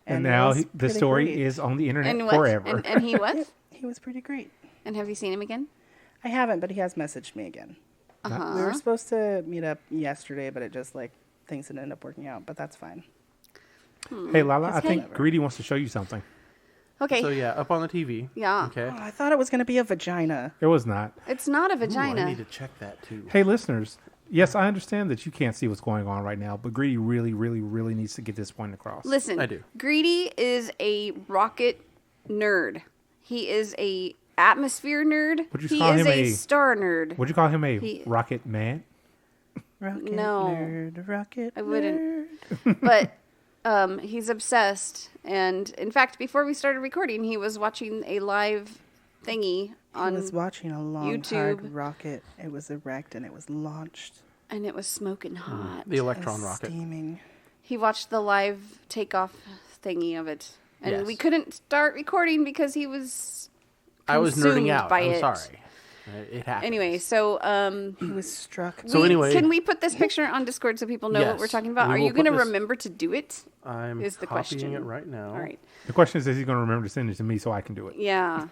And it now was the pretty story great. is on the internet And what? forever. And he what? Yep, he was pretty great. And have you seen him again? I haven't, but he has messaged me again. We were supposed to meet up yesterday, but it just, like, things didn't end up working out, but that's fine. Hey, Lala, I think whatever. Greedy wants to show you something. Okay. So yeah, up on the TV. Yeah. Okay. Oh, I thought it was going to be a vagina. It was not. It's not a Ooh, vagina. I need to check that too. Hey, listeners. Yes, I understand that you can't see what's going on right now, but Greedy really, really, really needs to get this point across. Listen. I do. Greedy is a rocket nerd. He is a atmosphere nerd. Would you He call is him a a- star nerd. Would you call him a He- rocket man? Rocket No. nerd, rocket I wouldn't. nerd. But he's obsessed. And in fact, before we started recording, he was watching a live thingy I on was watching a long, YouTube. hard rocket. It was erect and it was launched. and it was smoking hot. The electron It was rocket. steaming. He watched the live takeoff thingy of it. And Yes. we couldn't start recording because he was I was nerding consumed out. by I'm it. sorry. It happened. Anyway, so He was struck. So anyway- can we put this picture on Discord so people know what Yes, we're talking about? we Are will you going to put this- remember to do it? I'm is the copying question. it right now. All right. The question is he going to remember to send it to me so I can do it? Yeah.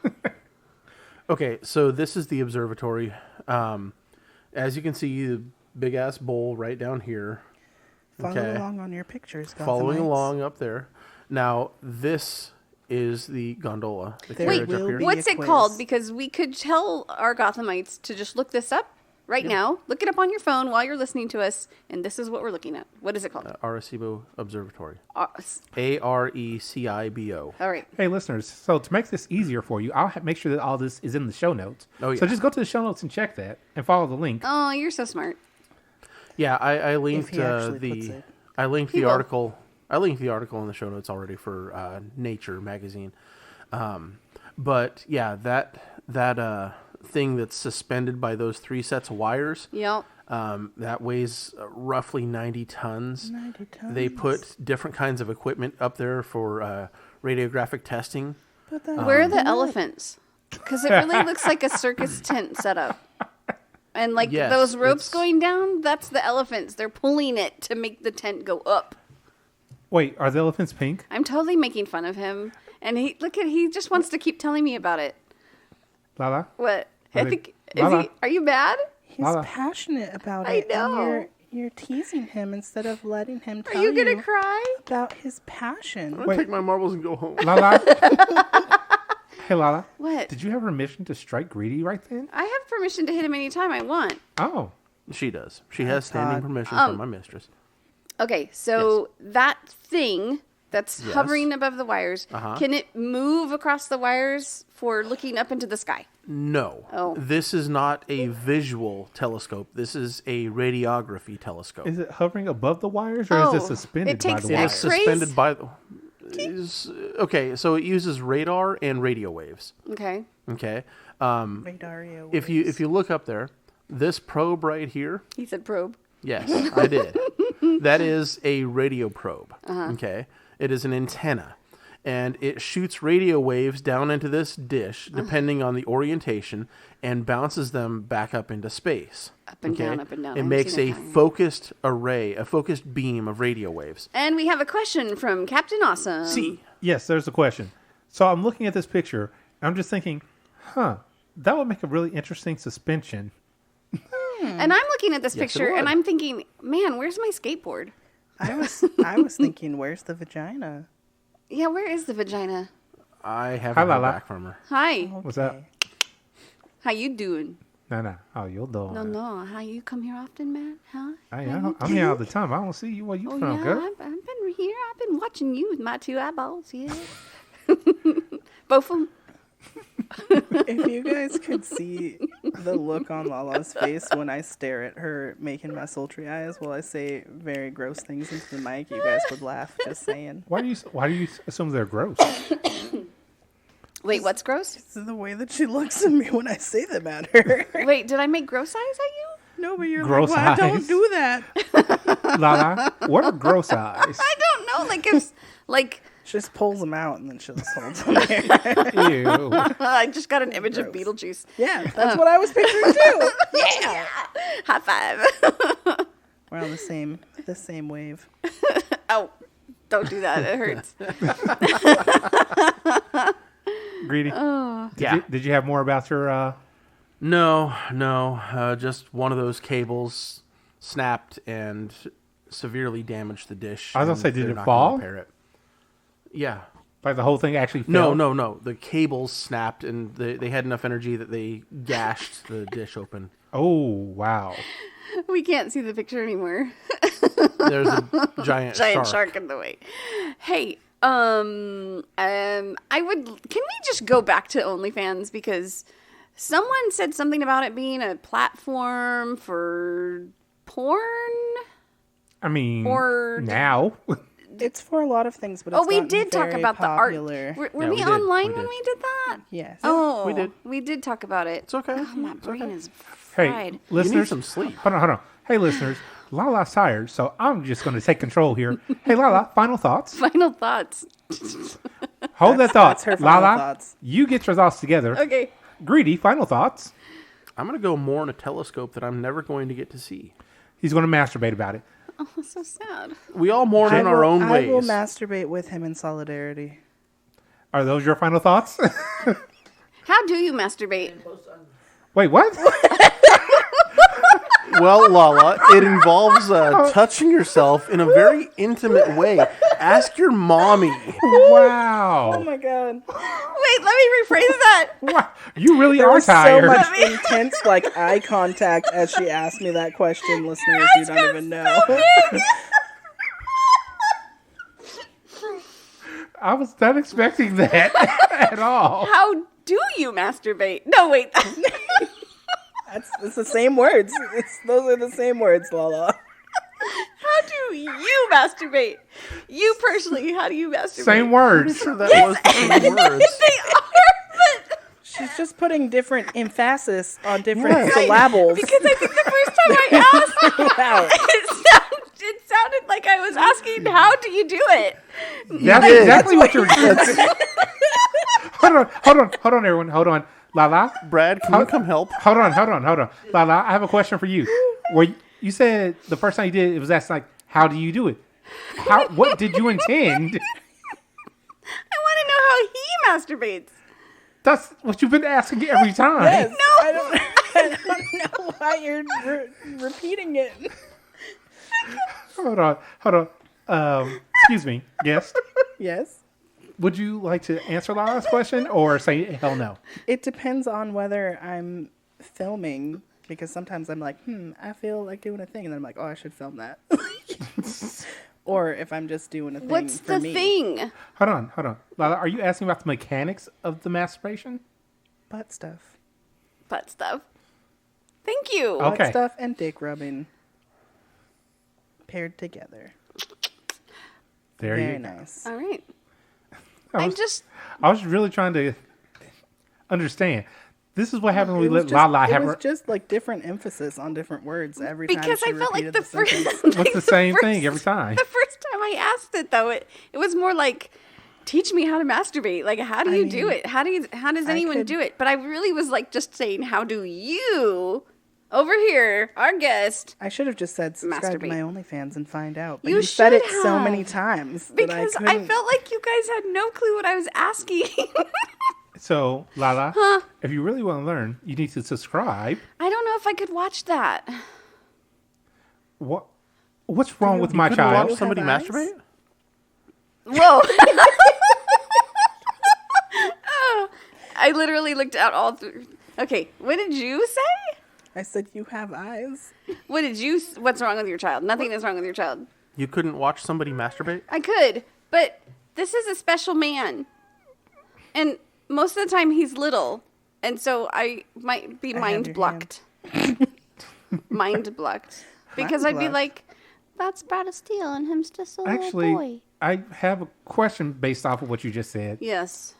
Okay, so this is the observatory. As you can see, the big ass bowl right down here. Follow along on your pictures, Following Gothamites. along up there. Now, this is the gondola. The There carriage will up here. be What's a it quiz. called? Because we could tell our Gothamites to just look this up right now. Look it up on your phone while you're listening to us, and this is what we're looking at. What is it called? Arecibo Observatory. S- Arecibo. All right. Hey, listeners, so to make this easier for you, I'll make sure that all this is in the show notes. Oh, yeah. So just go to the show notes and check that and follow the link. Oh, you're so smart. Yeah, I linked he actually puts the it. I linked He the will. article. I linked the article in the show notes already for Nature magazine. But yeah, that thing that's suspended by those 3 sets of wires. Yep. That weighs roughly 90 tons. 90 tons. They put different kinds of equipment up there for radiographic testing. But that Where are the elephants? Because it really looks like a circus tent setup. And like Yes, those ropes it's- going down, that's the elephants. They're pulling it to make the tent go up. Wait, are the elephants pink? I'm totally making fun of him. And he just wants to keep telling me about it. Lala? What? Are I they- think Lala? are you mad? He's Lala. passionate about I it. know. And you're teasing him instead of letting him Are tell you gonna cry? about his passion. I'm gonna take my marbles and go home. Lala? Hey, Lala. What? Did you have permission to strike Greedy right then? I have permission to hit him anytime I want. Oh. She does. She has standing odd. permission from my mistress. Okay, so that thing that's Yes. hovering above the wires, can it move across the wires for looking up into the sky? No. Oh. This is not a visual telescope. This is a radiography telescope. Is it hovering above the wires or is Oh, it suspended it takes by the It wires? is X-rays? suspended by the. Okay, so it uses radar and radio waves. Okay. Okay. Radario If you look up there, this probe right here. He said probe. Yes, I did. That is a radio probe. Okay. It is an antenna. And it shoots radio waves down into this dish, depending on the orientation, and bounces them back up into space. Up and down, up and down. It I've makes seen a it happen. focused array, a focused beam of radio waves. And we have a question from Captain Awesome. See, Yes, there's a question. So I'm looking at this picture, and I'm just thinking, that would make a really interesting suspension. And I'm looking at this Yes, it picture and would. I'm thinking, man, where's my skateboard? I was thinking, where's the vagina? Yeah, where is the vagina? I haven't Hi, heard Lala. back from her. Hi. What's that? How you doing? No. Oh, you'll do it. No. How you come here often, man? Huh? I'm here all the time. I don't see you. Where you Oh, from, yeah, girl? I've been here. I've been watching you with my 2 eyeballs, yeah. Both of them. If you guys could see the look on Lala's face when I stare at her making my sultry eyes while I say very gross things into the mic, you guys would laugh. Just saying. Why do you assume they're gross? Wait, what's gross? It's the way that she looks at me when I say them at her. Wait, did I make gross eyes at you? No, but you're Gross like, well, eyes. don't do that. Lala, what are gross eyes? I don't know. Like, if, like, She just pulls them out and then she just holds them there. Ew. I just got an image of Gross. Beetlejuice. Yeah, that's what I was picturing too. Yeah. High five. We're on the same wave. Oh, don't do that. It hurts. Greedy. Yeah. Did you have more about your? No. Just one of those cables snapped and severely damaged the dish. I was gonna and say, did they're it not gonna fall? repair it. Yeah. Like the whole thing actually fell? No. The cables snapped, and they had enough energy that they gashed the dish open. Oh, wow. We can't see the picture anymore. There's a giant Shark in the way. Hey, I would. Can we just go back to OnlyFans because someone said something about it being a platform for porn? I mean, Or- now. It's for a lot of things, but it's Oh, we gotten did talk very about popular. the art. Were Yeah, we we did. online We when did. we did that? Yes. Oh, we did. We did talk about it. It's okay. Oh, my It's brain okay. is Hey, fried. listeners. some sleep. Hold on. Hey, listeners. Lala's tired, so I'm just going to take control here. Hey, Lala, final thoughts. Final thoughts. Hold that thought. that's her final Lala, thoughts. you get your thoughts together. Okay. Greedy, final thoughts. I'm going to go more in a telescope that I'm never going to get to see. He's going to masturbate about it. Oh, that's so sad. We all mourn in our own ways. I will masturbate with him in solidarity. Are those your final thoughts? How do you masturbate? Wait, what? Well, Lala, it involves touching yourself in a very intimate way. Ask your mommy. Wow. Oh my god. Wait, let me rephrase that. Wow. You really There are was so tired. much intense eye contact as she asked me that question, listeners. You don't even know. I was not expecting that at all. How do you masturbate? No, wait. It's the same words. Those are the same words, Lala. How do you masturbate? You personally, how do you masturbate? Same words. Sure that was the same words. They are, but She's just putting different emphasis on different syllables. because I think the first time I asked, Wow. it sounded like I was asking, how do you do it? That's exactly what you're doing. Hold on, everyone. Hold on. Lala, Brad, can you come help? hold on. Lala, I have a question for you. You said the first time you did it was asked like, how do you do it? What did you intend? I want to know how he masturbates. That's what you've been asking every time. Yes. No. I don't know why you're repeating it. Hold on. Excuse me. Yes. Yes. Would you like to answer Lala's question or say hell no? It depends on whether I'm filming, because sometimes I'm like, I feel like doing a thing, and then I'm like, oh, I should film that. Or if I'm just doing a thing What's for the me. thing? Hold on. Lala, are you asking about the mechanics of the masturbation? Butt stuff. Butt stuff. Thank you. Okay. Butt stuff and dick rubbing paired together. There Very you go. nice. All right. I I was really trying to understand. This is what happened when we It was let just- Lala it have was her. just like different emphasis on different words every time. because she I felt like repeated the first sentence. What's the same thing every time? The first time I asked it though, it was more like, teach me how to masturbate. Like, how do you do it? How does anyone do it? But I really was like just saying, how do you over here, our guest? I should have just said subscribe to Masturbate. my OnlyFans and find out. But You you said it should so have. many times that Because I couldn't- felt like you guys had no clue what I was asking. So, Lala, if you really want to learn, you need to subscribe. I don't know if I could watch that. What's wrong with my Couldn't child? watch somebody have eyes? masturbate? Whoa. Oh, I literally looked out all through. Okay, what did you say? I said you have eyes. What's wrong with your child? Nothing is wrong with your child. You couldn't watch somebody masturbate? I could, but this is a special man. And most of the time he's little. And so I might be have mind your blocked. Mind blocked. Because I'd be blocked. like, that's Brat-of-Steel and him's just a little Actually, boy. I have a question based off of what you just said. Yes.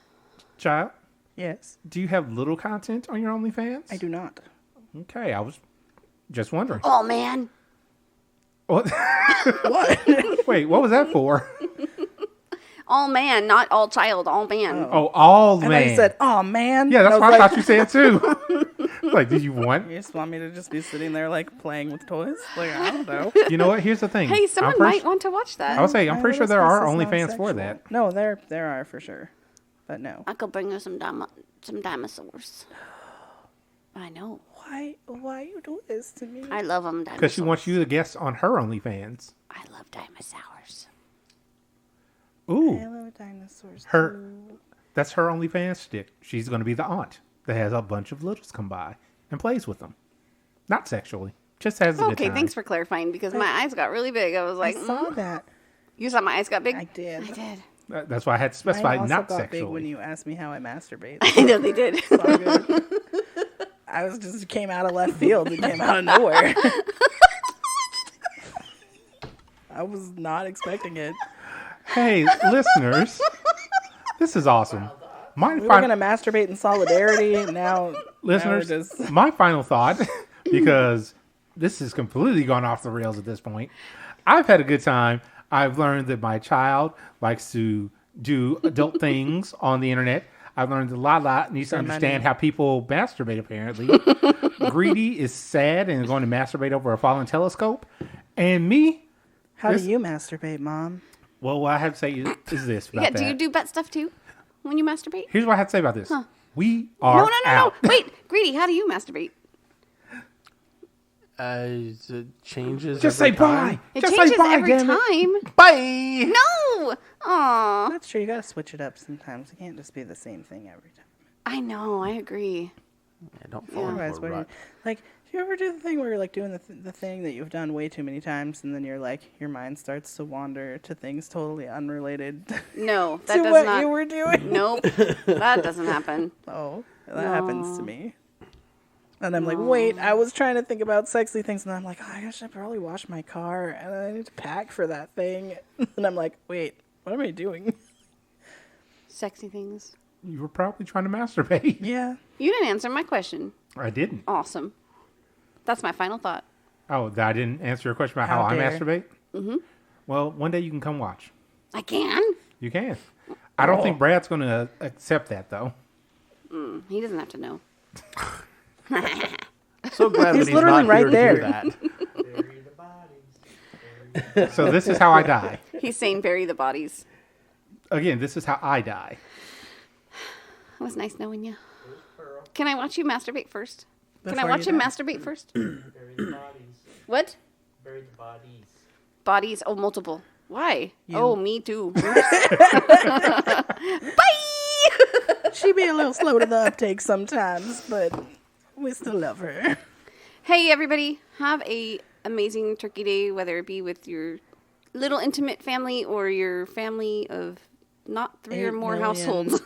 Child, Yes, do you have little content on your OnlyFans? I do not. Okay, I was just wondering. Oh, man. What? Wait, what was that for? All man, not all child, all man. Oh, all And man. then you said, "Oh man." Yeah, that's And what was I like, thought you said too. Like, did you want? You just want me to just be sitting there like playing with toys? Like, I don't know. You know what? Here's the thing. Hey, I'm someone pretty might want to watch that. I would say I'm pretty sure there are This is OnlyFans for non-sexual. that. No, there are for sure, but no. I could bring her some dinosaurs. I know. Why you do this to me? I love them. Because she wants you to guest on her OnlyFans. I love dinosaurs. I Ooh, love dinosaurs. her. too. That's her OnlyFans stick. She's going to be the aunt that has a bunch of littles come by and plays with them. Not sexually, just has a good Okay, time. thanks for clarifying because my eyes got really big. I was I like, saw that. You saw my eyes got big? I did. I did. That's why I had to specify Mine also not got sexually. big when you asked me how I masturbate. I know they did. It's all good. I was just came out of left field. It came out of nowhere. I was not expecting it. Hey, listeners, this is awesome. My We were final, gonna masturbate in solidarity. And now listeners, now we're just... my final thought, because this has completely gone off the rails at this point. I've had a good time. I've learned that my child likes to do adult things on the internet. I've learned that Lala needs to understand how people masturbate, apparently. Greedy is sad and going to masturbate over a fallen telescope. And me, How do you masturbate, Mom? well, what I have to say is this about Yeah, that. do you do butt stuff too when you masturbate? Here's what I have to say about this. We are out. No. Wait, Greedy, how do you masturbate? It changes. Just every say time. bye. It Just changes say bye, every damn it. time. Bye. No. Aw. That's true. You gotta switch it up sometimes. It can't just be the same thing every time. I know. I agree. Yeah, don't fall Otherwise, into a what do you, rut. like, do you ever do the thing where you're like doing the thing that you've done way too many times, and then you're like, your mind starts to wander to things totally unrelated No, that to does what not. you were doing? Nope. That doesn't happen. Oh, that happens to me. And I'm like, wait, I was trying to think about sexy things, and I'm like, oh, I should probably wash my car, and I need to pack for that thing. And I'm like, wait, what am I doing? Sexy things. You were probably trying to masturbate. Yeah. You didn't answer my question. I didn't. Awesome. That's my final thought. Oh, I didn't answer your question about how I dare. masturbate? Mm-hmm. Well, one day you can come watch. I can? You can. I don't think Brad's going to accept that, though. He doesn't have to know. So glad He's that he's literally not right here to there. do that. Bury the bodies. So this is how I die. He's saying bury the bodies. Again, this is how I die. It was nice knowing you. Can I watch you masturbate first? Can I Before watch you him die. masturbate first? Bury the bodies. What? Bury the bodies. Bodies? Oh, multiple. Why? You. Oh, me too. Bye! She be a little slow to the uptake sometimes, but we still love her. Hey, everybody. Have a amazing turkey day, whether it be with your little intimate family or your family of not 3 or 8 more million. households.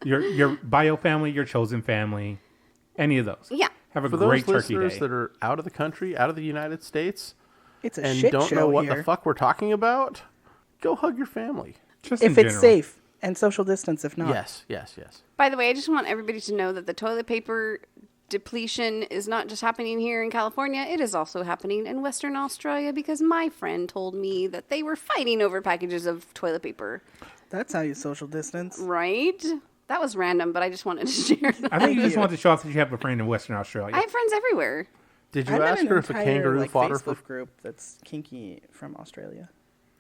Your bio family, your chosen family, any of those. Yeah. Have a For great those turkey listeners day. that are out of the country, out of the United States, It's a and shit don't show know what here. the fuck we're talking about, go hug your family. Just If in it's general. safe and social distance, if not. Yes, yes, yes. By the way, I just want everybody to know that the toilet paper depletion is not just happening here in California, it is also happening in Western Australia because my friend told me that they were fighting over packages of toilet paper. That's how you social distance. Right? That was random, but I just wanted to share that. I think you just want to show off that you have a friend in Western Australia. I have friends everywhere. Did you I'm in ask an her if a entire, kangaroo fodder Facebook for? group that's kinky from Australia.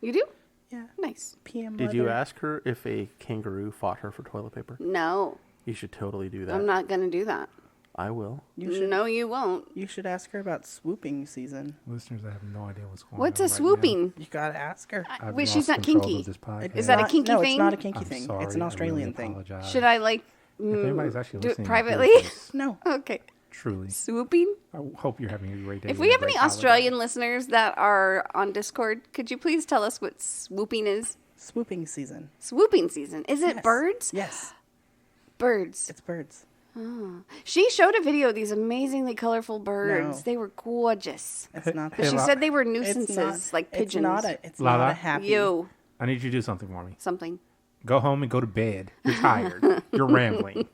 You do? Yeah. Nice. PM Did you mother. ask her if a kangaroo fought her for toilet paper? No, You should totally do that. I'm not going to do that. I will. You should, No, you won't. you should ask her about swooping season. Listeners, I have no idea what's going What's on. a swooping? You gotta ask her. I've Wait, lost she's not control kinky. of this podcast. Is that a kinky no, thing? it's not a kinky I'm thing. sorry, it's an I Australian really thing. apologize. Should I like If anybody's actually do it listening, privately? please, No. Okay. truly, Swooping? I hope you're having a great day. If we have any Australian listeners that are on Discord, could you please tell us what swooping is? Swooping season. Swooping season. Is it Yes. birds? Yes. Birds. It's birds. She showed a video of these amazingly colorful birds. No. They were gorgeous. It's not. But she La- said they were it's nuisances, not, like pigeons. It's Lala? not a happy. You. I need you to do something for me. Something. Go home and go to bed. You're tired. You're rambling.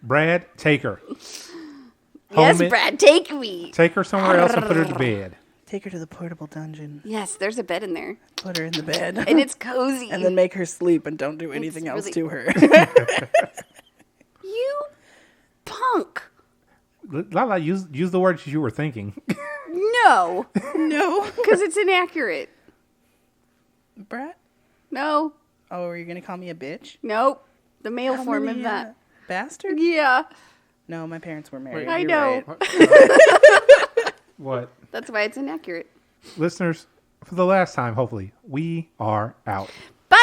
Brad, take her. Yes, Home it- Brad, take me. Take her somewhere else and put her to bed. Take her to the portable dungeon. Yes, there's a bed in there. Put her in the bed. And it's cozy. and then make her sleep and don't do anything else really- to her. You punk. Lala, use the words you were thinking. No. no. Because it's inaccurate. Brat? No. Oh, are you going to call me a bitch? Nope. The male How form many, of that. Bastard? Yeah. No, my parents were married. I You're know. right. What? That's why it's inaccurate. Listeners, for the last time, hopefully, we are out. Bye.